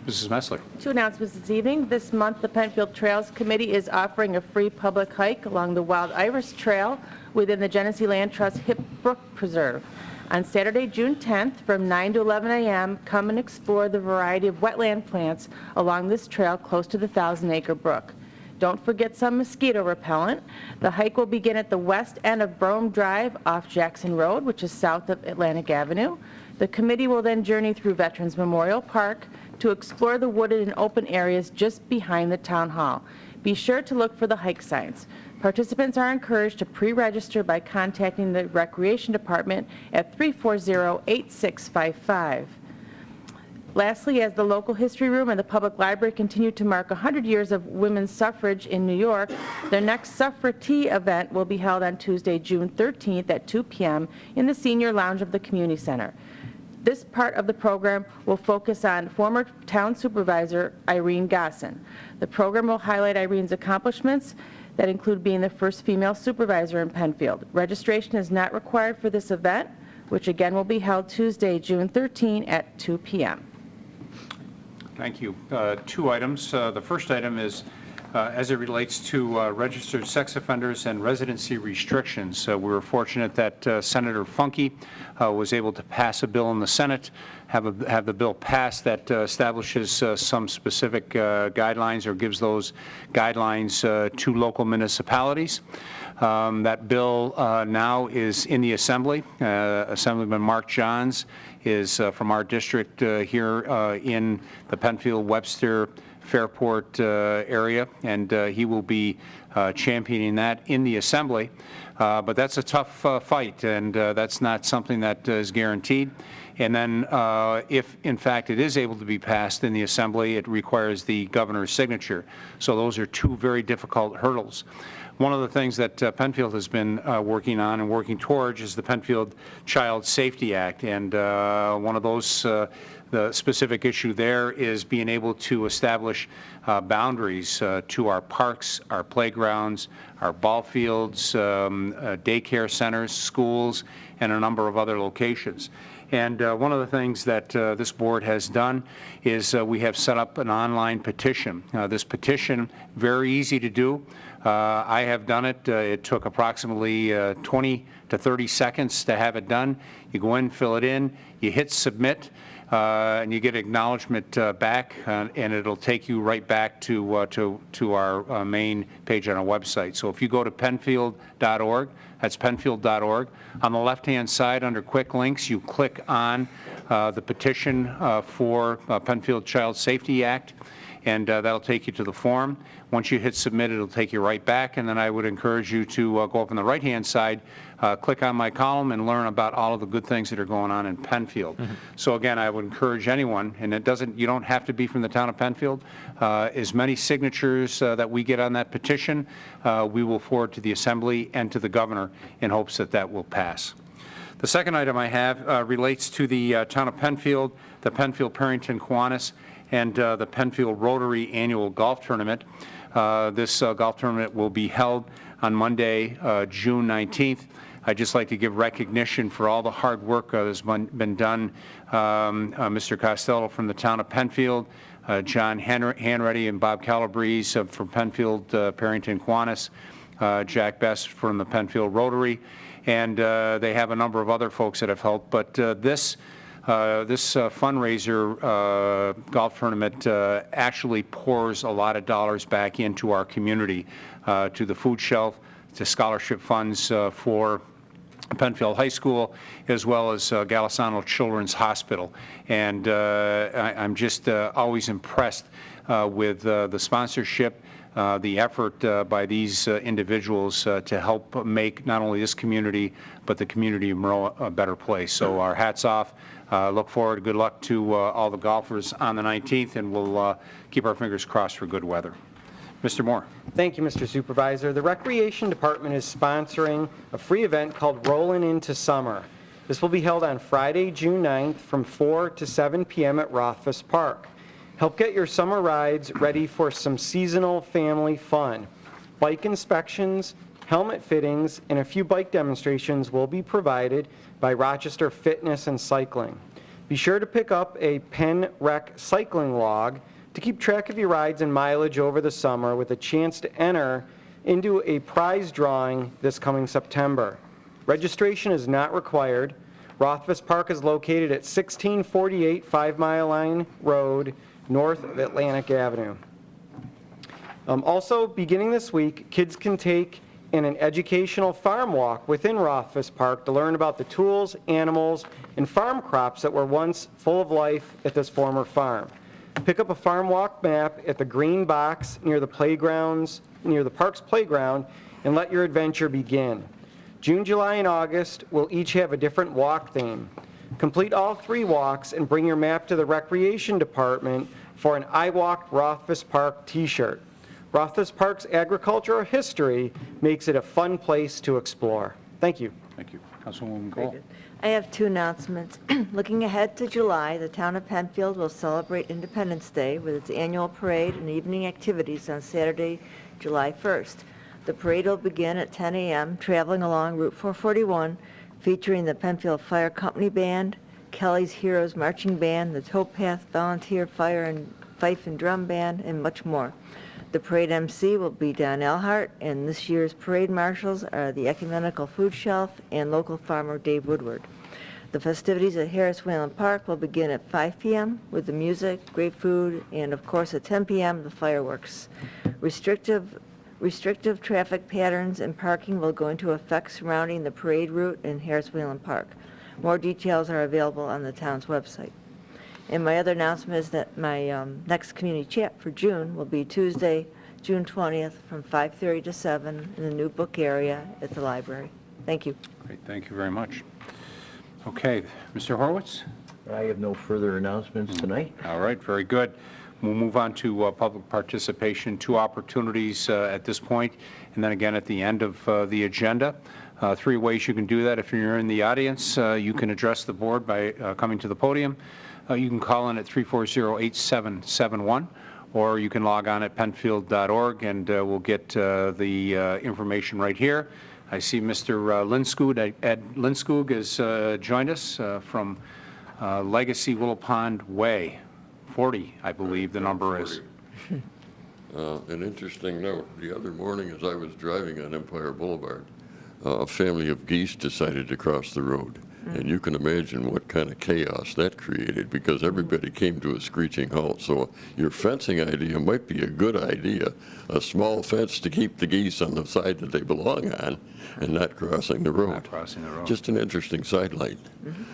Mrs. Messler. 2 announcements this evening. This month, the Penfield Trails Committee is offering a free public hike along the Wild Iris Trail within the Genesee Land Trust Hip Brook Preserve. On Saturday, June 10th, from 9 to 11 a.m., come and explore the variety of wetland plants along this trail close to the 1,000-acre brook. Don't forget some mosquito repellent. The hike will begin at the west end of Brome Drive off Jackson Road, which is south of Atlantic Avenue. The committee will then journey through Veterans Memorial Park to explore the wooded and open areas just behind the town hall. Be sure to look for the hike signs. Participants are encouraged to pre-register by contacting the Recreation Department at 340-8655. Lastly, as the local history room and the public library continue to mark 100 years of women's suffrage in New York, their next suffragette event will be held on Tuesday, June 13th at 2 p.m. in the senior lounge of the community center. This part of the program will focus on former town supervisor Irene Gosson. The program will highlight Irene's accomplishments that include being the first female supervisor in Penfield. Registration is not required for this event, which again will be held Tuesday, June 13 at 2 p.m. Thank you. 2 items. The first item is as it relates to registered sex offenders and residency restrictions. We were fortunate that Senator Funke was able to pass a bill in the Senate, have the bill passed that establishes some specific guidelines or gives those guidelines to local municipalities. That bill now is in the Assembly. Assemblyman Mark Johns is from our district here in the Penfield-Webster Fairport area, and he will be championing that in the Assembly. But that's a tough fight, and that's not something that is guaranteed. And then if, in fact, it is able to be passed in the Assembly, it requires the governor's signature. So those are 2 very difficult hurdles. One of the things that Penfield has been working on and working towards is the Penfield Child Safety Act, and one of those, the specific issue there is being able to establish boundaries to our parks, our playgrounds, our ball fields, daycare centers, schools, and a number of other locations. And one of the things that this board has done is we have set up an online petition. This petition, very easy to do. I have done it. It took approximately 20 to 30 seconds to have it done. You go in, fill it in, you hit submit, and you get acknowledgement back, and it'll take you right back to our main page on our website. So if you go to penfield.org, that's penfield.org, on the left-hand side under quick links, you click on the petition for Penfield Child Safety Act, and that'll take you to the form. Once you hit submit, it'll take you right back, and then I would encourage you to go up on the right-hand side, click on my column, and learn about all of the good things that are going on in Penfield. So again, I would encourage anyone, and you don't have to be from the town of Penfield, as many signatures that we get on that petition, we will forward to the Assembly and to the governor in hopes that that will pass. The second item I have relates to the town of Penfield, the Penfield Perrington Kiwanis, and the Penfield Rotary Annual Golf Tournament. This golf tournament will be held on Monday, June 19th. I'd just like to give recognition for all the hard work that's been done. Mr. Costello from the town of Penfield, John Hanreddy and Bob Calabrese from Penfield, Perrington, Kiwanis, Jack Best from the Penfield Rotary, and they have a number of other folks that have helped. But this fundraiser golf tournament actually pours a lot of dollars back into our community, to the food shelf, to scholarship funds for Penfield High School, as well as Golisano Children's Hospital. And I'm just always impressed with the sponsorship, the effort by these individuals to help make not only this community, but the community of Monroe a better place. So our hats off. Look forward, good luck to all the golfers on the 19th, and we'll keep our fingers crossed for good weather. Mr. Moore. Thank you, Mr. Supervisor. The Recreation Department is sponsoring a free event called Rollin' Into Summer. This will be held on Friday, June 9th from 4 to 7 p.m. at Rothfuss Park. Help get your summer rides ready for some seasonal family fun. Bike inspections, helmet fittings, and a few bike demonstrations will be provided by Rochester Fitness and Cycling. Be sure to pick up a Penn Rec cycling log to keep track of your rides and mileage over the summer, with a chance to enter into a prize drawing this coming September. Registration is not required. Rothfuss Park is located at 1648 5 Mile Line Road, north of Atlantic Avenue. Also, beginning this week, kids can take an educational farm walk within Rothfuss Park to learn about the tools, animals, and farm crops that were once full of life at this former farm. Pick up a farm walk map at the green box near the park's playground, and let your adventure begin. June, July, and August will each have a different walk theme. Complete all 3 walks and bring your map to the Recreation Department for an I Walked Rothfuss Park t-shirt. Rothfuss Park's agricultural history makes it a fun place to explore. Thank you. Thank you. Councilwoman Cole. I have 2 announcements. Looking ahead to July, the town of Penfield will celebrate Independence Day with its annual parade and evening activities on Saturday, July 1st. The parade will begin at 10 a.m., traveling along Route 441, featuring the Penfield Fire Company Band, Kelly's Heroes Marching Band, the Towpath Volunteer Fire and Fife and Drum Band, and much more. The parade MC will be Don Elhart, and this year's parade marshals are the Ecumenical Food Shelf and local farmer Dave Woodward. The festivities at Harris Whalen Park will begin at 5 p.m. with the music, great food, and of course at 10 p.m. the fireworks. Restrictive traffic patterns and parking will go into effect surrounding the parade route in Harris Whalen Park. More details are available on the town's website. And my other announcement is that my next community chat for June will be Tuesday, June 20th from 5:30 to 7 in the new book area at the library. Thank you. Great, thank you very much. Okay, Mr. Horowitz? I have no further announcements tonight. All right, very good. We'll move on to public participation. 2 opportunities at this point, and then again at the end of the agenda. 3 ways you can do that. If you're in the audience, you can address the board by coming to the podium. You can call in at 340-8771, or you can log on at penfield.org, and we'll get the information right here. I see Mr. Linskog. Ed Linskog has joined us from Legacy Willow Pond Way. 40, I believe the number is. An interesting note, the other morning as I was driving on Empire Boulevard, a family of geese decided to cross the road. And you can imagine what kind of chaos that created, because everybody came to a screeching halt. So your fencing idea might be a good idea, a small fence to keep the geese on the side that they belong on and not crossing the road. Not crossing the road. Just an interesting sidelight.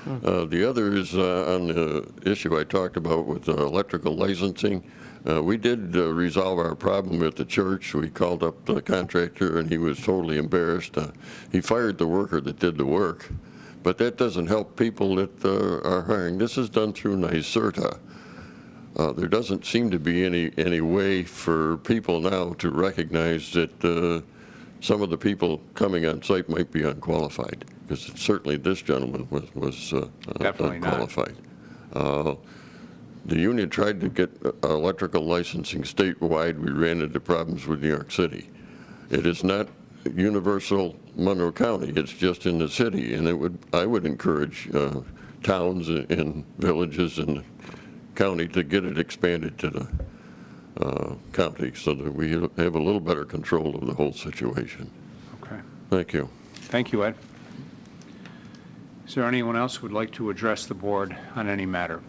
The other is on the issue I talked about with electrical licensing. We did resolve our problem at the church. We called up the contractor, and he was totally embarrassed. He fired the worker that did the work. But that doesn't help people that are hiring. This is done through NYSERDA. There doesn't seem to be any way for people now to recognize that some of the people coming on site might be unqualified, because certainly this gentleman was unqualified. The union tried to get electrical licensing statewide. We ran into problems with New York City. It is not universal Monroe County. It's just in the city, and I would encourage towns and villages and county to get it expanded to the county so that we have a little better control of the whole situation. Okay. Thank you. Thank you, Ed. Is there anyone else who would like to address the board on any matter?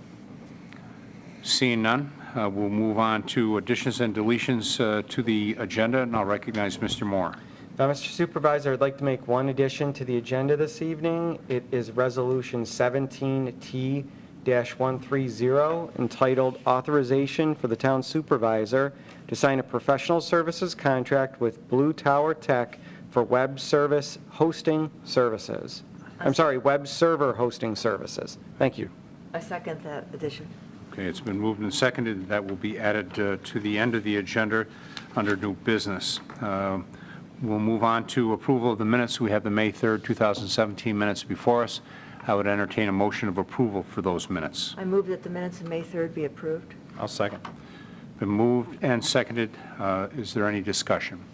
Seeing none, we'll move on to additions and deletions to the agenda, and I'll recognize Mr. Moore. Now, Mr. Supervisor, I'd like to make one addition to the agenda this evening. It is Resolution 17T-130, entitled Authorization for the Town Supervisor to sign a professional services contract with Blue Tower Tech for web service hosting services. I'm sorry, web server hosting services. Thank you. I second that addition. Okay, it's been moved and seconded. That will be added to the end of the agenda under new business. We'll move on to approval of the minutes. We have the May 3rd, 2017 minutes before us. I would entertain a motion of approval for those minutes. I move that the minutes of May 3rd be approved. I'll second. Been moved and seconded. Is there any discussion?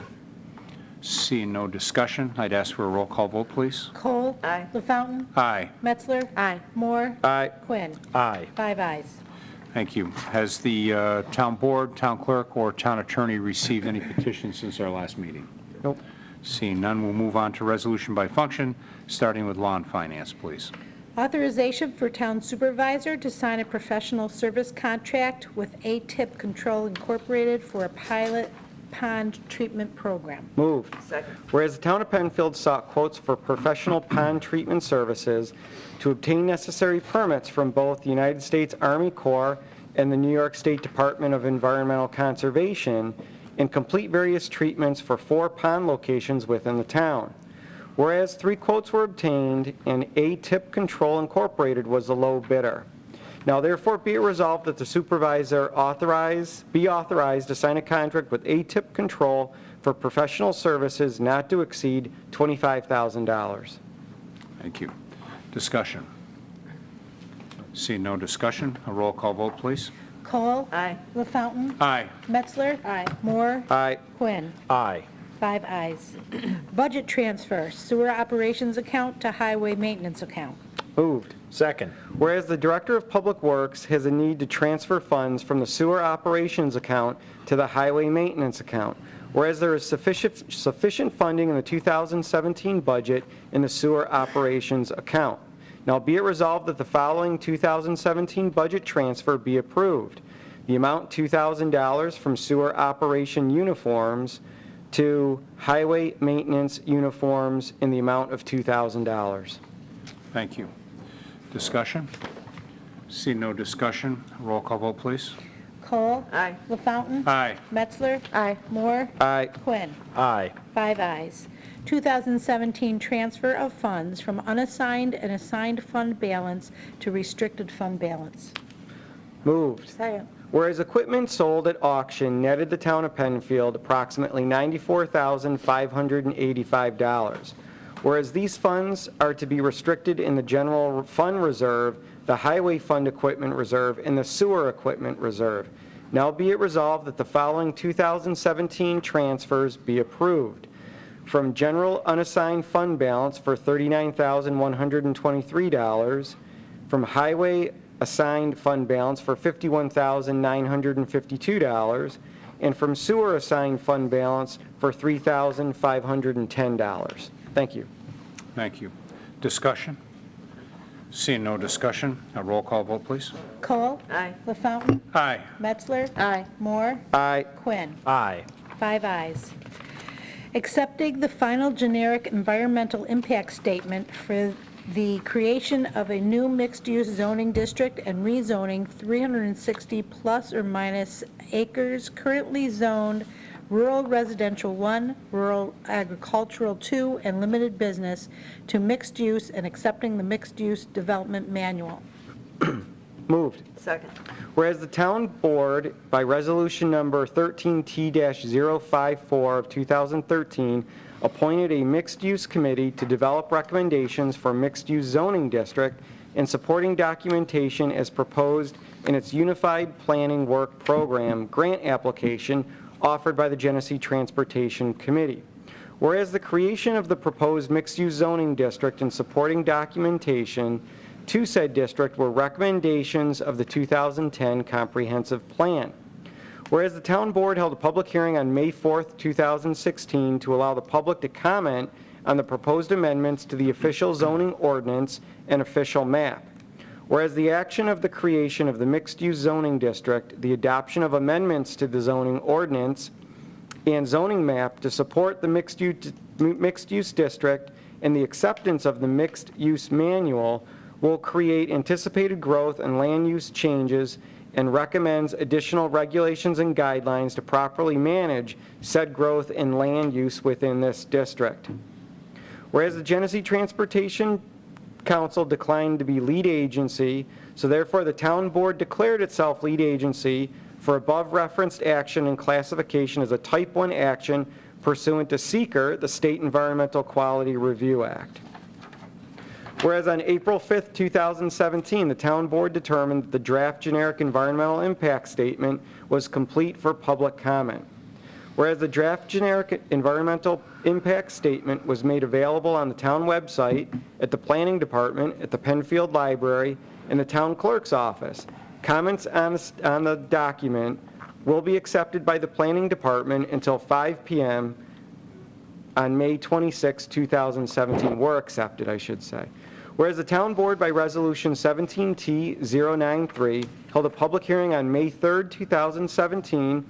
Seeing no discussion, I'd ask for a roll call vote, please. Cole. Aye. LaFountain. Aye. Metzler. Aye. Moore. Aye. Quinn. Aye. 5 ayes. Thank you. Has the town board, town clerk, or town attorney received any petitions since our last meeting? Nope. Seeing none, we'll move on to resolution by function, starting with law and finance, please. Authorization for town supervisor to sign a professional service contract with A-Tip Control Incorporated for a pilot pond treatment program. Moved. Second. Whereas the town of Penfield sought quotes for professional pond treatment services to obtain necessary permits from both the United States Army Corps and the New York State Department of Environmental Conservation, and complete various treatments for 4 pond locations within the town. Whereas 3 quotes were obtained and A-Tip Control Incorporated was the low bidder. Now therefore be it resolved that the supervisor be authorized to sign a contract with A-Tip Control for professional services not to exceed $25,000. Thank you. Discussion. Seeing no discussion, a roll call vote, please. Cole. Aye. LaFountain. Aye. Metzler. Aye. Moore. Aye. Quinn. Aye. 5 ayes. Budget transfer, sewer operations account to highway maintenance account. Moved. Second. Whereas the Director of Public Works has a need to transfer funds from the sewer operations account to the highway maintenance account. Whereas there is sufficient funding in the 2017 budget in the sewer operations account. Now be it resolved that the following 2017 budget transfer be approved. The amount $2,000 from sewer operation uniforms to highway maintenance uniforms in the amount of $2,000. Thank you. Discussion. Seeing no discussion, a roll call vote, please. Cole. Aye. LaFountain. Aye. Metzler. Aye. Moore. Aye. Quinn. Aye. 5 ayes. 2017 transfer of funds from unassigned and assigned fund balance to restricted fund balance. Moved. Second. Whereas equipment sold at auction netted the town of Penfield approximately $94,585. Whereas these funds are to be restricted in the general fund reserve, the highway fund equipment reserve, and the sewer equipment reserve. Now be it resolved that the following 2017 transfers be approved. From general unassigned fund balance for $39,123, from highway assigned fund balance for $51,952, and from sewer assigned fund balance for $3,510. Thank you. Thank you. Discussion. Seeing no discussion, a roll call vote, please. Cole. Aye. LaFountain. Aye. Metzler. Aye. Moore. Aye. Quinn. Aye. 5 ayes. Accepting the final generic environmental impact statement for the creation of a new mixed-use zoning district and rezoning 360 plus or minus acres currently zoned rural residential 1, rural agricultural 2, and limited business to mixed use, and accepting the mixed use development manual. Moved. Second. Whereas the town board, by resolution number 13T-054 of 2013, appointed a mixed-use committee to develop recommendations for mixed-use zoning district and supporting documentation as proposed in its Unified Planning Work Program grant application offered by the Genesee Transportation Committee. Whereas the creation of the proposed mixed-use zoning district and supporting documentation to said district were recommendations of the 2010 comprehensive plan. Whereas the town board held a public hearing on May 4th, 2016 to allow the public to comment on the proposed amendments to the official zoning ordinance and official map. Whereas the action of the creation of the mixed-use zoning district, the adoption of amendments to the zoning ordinance and zoning map to support the mixed-use district and the acceptance of the mixed-use manual will create anticipated growth and land use changes and recommends additional regulations and guidelines to properly manage said growth and land use within this district. Whereas the Genesee Transportation Council declined to be lead agency, so therefore the town board declared itself lead agency for above referenced action and classification as a type 1 action pursuant to SEEKR, the State Environmental Quality Review Act. Whereas on April 5th, 2017, the town board determined that the draft generic environmental impact statement was complete for public comment. Whereas the draft generic environmental impact statement was made available on the town website, at the planning department, at the Penfield Library, and the town clerk's office. Comments on the document will be accepted by the planning department until 5 p.m. on May 26, 2017, were accepted, I should say. Whereas the town board by resolution 17T093 held a public hearing on May 3, 2017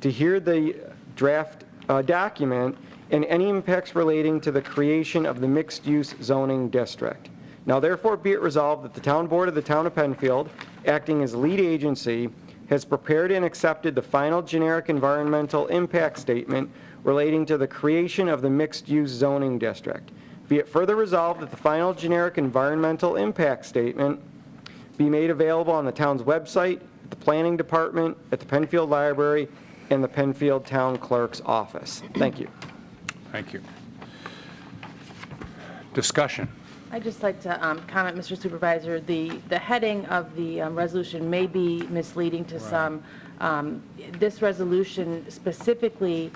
to hear the draft document and any impacts relating to the creation of the mixed-use zoning district. Now therefore be it resolved that the town board of the town of Penfield, acting as lead agency, has prepared and accepted the final generic environmental impact statement relating to the creation of the mixed-use zoning district. Be it further resolved that the final generic environmental impact statement be made available on the town's website, at the planning department, at the Penfield Library, and the Penfield Town Clerk's office. Thank you. Thank you. Discussion. I'd just like to comment, Mr. Supervisor, the heading of the resolution may be misleading to some. This resolution specifically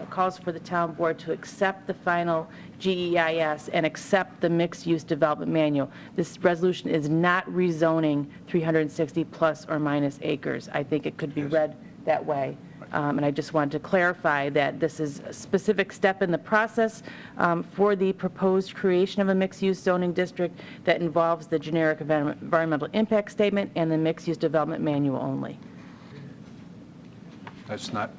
calls for the town board to accept the final GEIS and accept the mixed-use development manual. This resolution is not rezoning 360 plus or minus acres. I think it could be read that way. And I just wanted to clarify that this is a specific step in the process for the proposed creation of a mixed-use zoning district that involves the generic environmental impact statement and the mixed-use development manual only. That's not,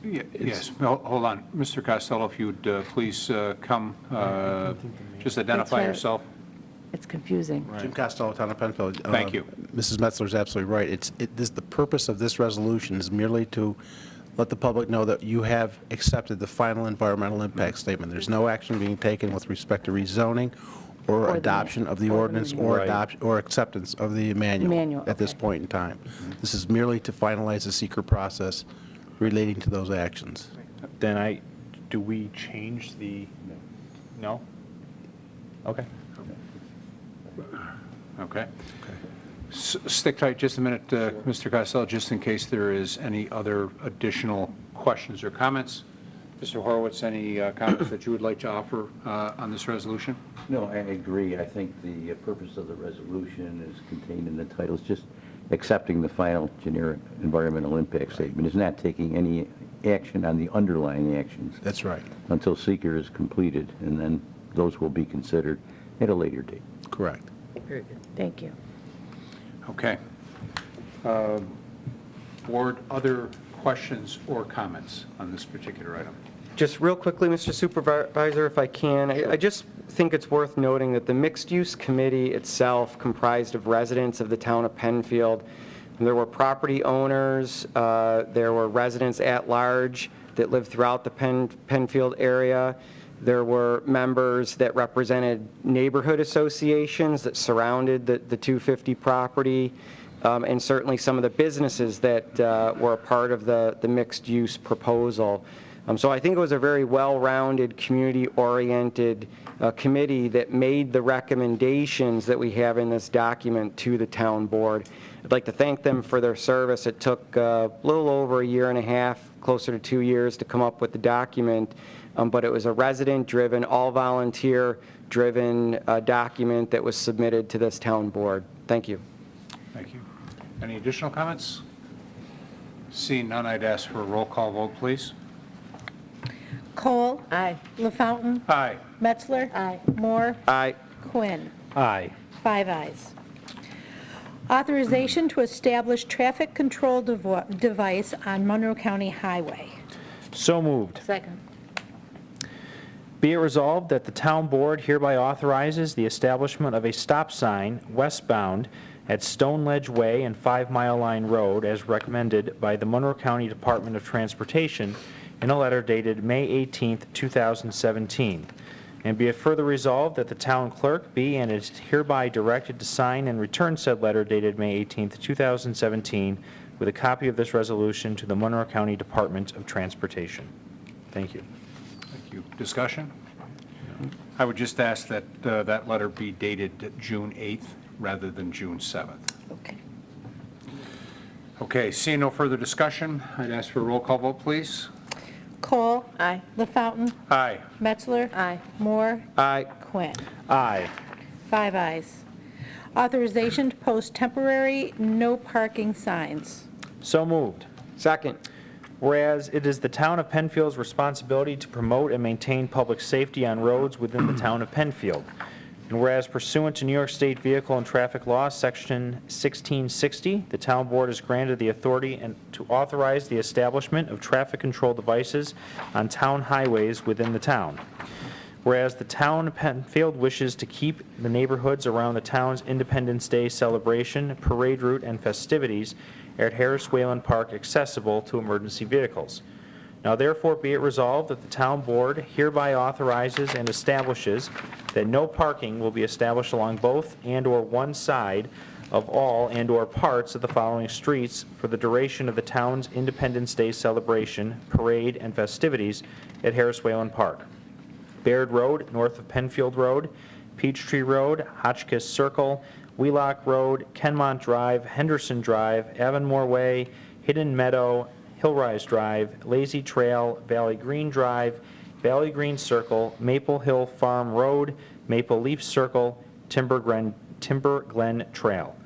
yes, hold on. Mr. Costello, if you would please come, just identify right. yourself. It's confusing. Jim Costello, Town of Penfield. Thank you. Mrs. Metzler's absolutely right. The purpose of this resolution is merely to let the public know that you have accepted the final environmental impact statement. There's no action being taken with respect to rezoning or adoption of the ordinance or acceptance of the manual at this point in time. This is merely to finalize the SEEKR process relating to those actions. Then do we change the, no? Okay. Okay. Stick tight just a minute, Mr. Costello, just in case there is any other additional questions or comments. Mr. Horowitz, any comments that you would like to offer on this resolution? No, I agree. I think the purpose of the resolution is contained in the title. It's just accepting the final generic environmental impact statement. It's not taking any action on the underlying actions. That's right. Until SEEKR is completed, and then those will be considered at a later date. Correct. Very good. Thank you. Okay. Board, other questions or comments on this particular item? Just real quickly, Mr. Supervisor, if I can, I just think it's worth noting that the mixed-use committee itself comprised of residents of the town of Penfield. And there were property owners, there were residents at large that lived throughout the Penfield area. There were members that represented neighborhood associations that surrounded the 250 property, and certainly some of the businesses that were a part of the mixed-use proposal. So I think it was a very well-rounded, community-oriented committee that made the recommendations that we have in this document to the town board. I'd like to thank them for their service. It took a little over a year and a half, closer to 2 years, to come up with the document. but it was a resident-driven, all-volunteer-driven document that was submitted to this town board. Thank you. Thank you. Any additional comments? Seeing none, I'd ask for a roll call vote, please. Cole. Aye. LaFountain. Aye. Metzler. Aye. Moore. Aye. Quinn. Aye. 5 ayes. Authorization to establish traffic control device on Monroe County Highway. So moved. Second. Be it resolved that the town board hereby authorizes the establishment of a stop sign westbound at Stone Ledge Way and 5 Mile Line Road as recommended by the Monroe County Department of Transportation in a letter dated May 18, 2017. And be it further resolved that the town clerk be and is hereby directed to sign and return said letter dated May 18, 2017, with a copy of this resolution to the Monroe County Department of Transportation. Thank you. Thank you. Discussion? I would just ask that that letter be dated June 8th rather than June 7th. Okay. Okay, seeing no further discussion, I'd ask for a roll call vote, please. Cole. Aye. LaFountain. Aye. Metzler. Aye. Moore. Aye. Quinn. Aye. 5 ayes. Authorization to post temporary no parking signs. So moved. Second. Whereas it is the town of Penfield's responsibility to promote and maintain public safety on roads within the town of Penfield. And whereas pursuant to New York State Vehicle and Traffic Law, Section 1660, the town board is granted the authority to authorize the establishment of traffic control devices on town highways within the town. Whereas the town of Penfield wishes to keep the neighborhoods around the town's Independence Day celebration, parade route, and festivities at Harris Wayland Park accessible to emergency vehicles. Now therefore be it resolved that the town board hereby authorizes and establishes that no parking will be established along both and/or one side of all and/or parts of the following streets for the duration of the town's Independence Day celebration, parade, and festivities at Harris Wayland Park. Baird Road, north of Penfield Road, Peachtree Road, Hotchkiss Circle, Wheelock Road, Kenmont Drive, Henderson Drive, Avonmore Way, Hidden Meadow, Hillrise Drive, Lazy Trail, Valley Green Drive, Valley Green Circle, Maple Hill Farm Road, Maple Leaf Circle, Timber Glen Trail.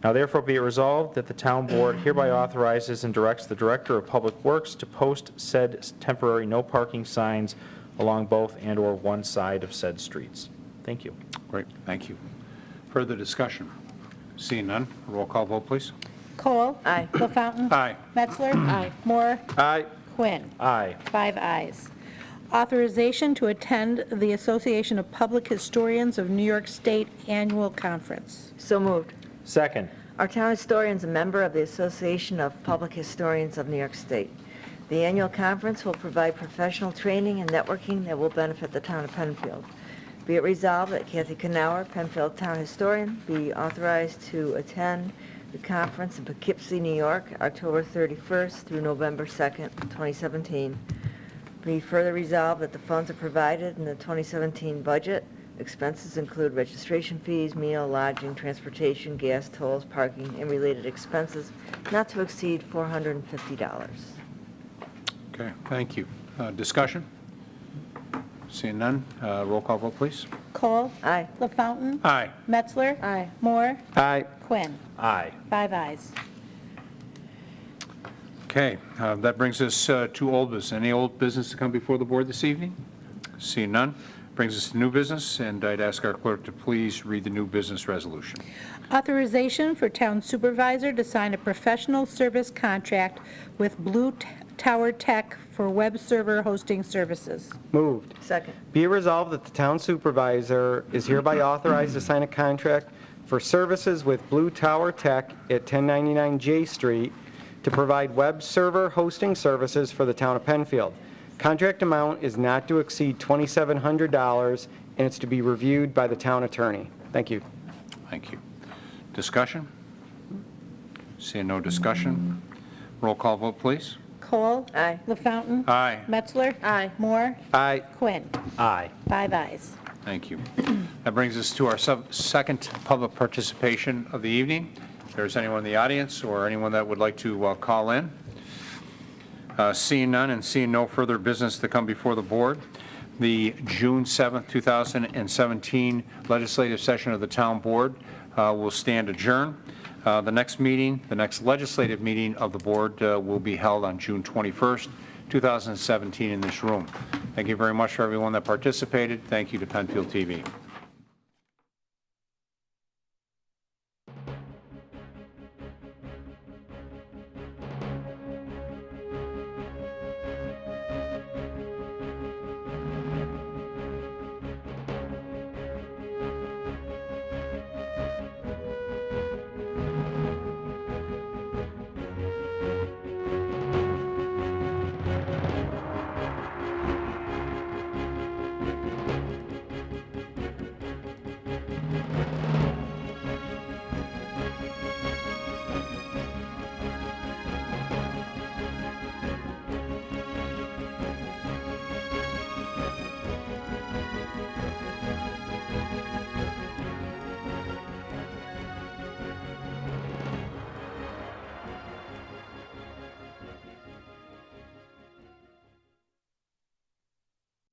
Now therefore be it resolved that the town board hereby authorizes and directs the Director of Public Works to post said temporary no parking signs along both and/or one side of said streets. Thank you. Great, thank you. Further discussion? Seeing none, roll call vote, please. Cole. Aye. LaFountain. Aye. Metzler. Aye. Moore. Aye. Quinn. Aye. 5 ayes. Authorization to attend the Association of Public Historians of New York State Annual Conference. So moved. Second. Our town historian is a member of the Association of Public Historians of New York State. The annual conference will provide professional training and networking that will benefit the town of Penfield. Be it resolved that Kathy Knauer, Penfield Town Historian, be authorized to attend the conference in Poughkeepsie, New York, October 31st through November 2nd, 2017. Be further resolved that the funds are provided in the 2017 budget. Expenses include registration fees, meal, lodging, transportation, gas, tolls, parking, and related expenses not to exceed $450. Okay, thank you. Discussion? Seeing none, roll call vote, please. Cole. Aye. LaFountain. Aye. Metzler. Aye. Moore. Aye. Quinn. Aye. 5 ayes. Okay, that brings us to old business. Any old business to come before the board this evening? Seeing none, brings us to new business, and I'd ask our clerk to please read the new business resolution. Authorization for town supervisor to sign a professional service contract with Blue Tower Tech for web server hosting services. Moved. Second. Be it resolved that the town supervisor is hereby authorized to sign a contract for services with Blue Tower Tech at 1099 J Street to provide web server hosting services for the town of Penfield. Contract amount is not to exceed $2,700, and it's to be reviewed by the town attorney. Thank you. Thank you. Discussion? Seeing no discussion, roll call vote, please. Cole. Aye. LaFountain. Aye. Metzler. Aye. Moore. Aye. Quinn. Aye. 5 ayes. Thank you. That brings us to our second public participation of the evening. If there's anyone in the audience or anyone that would like to call in, Seeing none and seeing no further business to come before the board, the June 7th, 2017 legislative session of the town board will stand adjourned. The next legislative meeting of the board will be held on June 21st, 2017 in this room. Thank you very much for everyone that participated. Thank you to Penfield TV.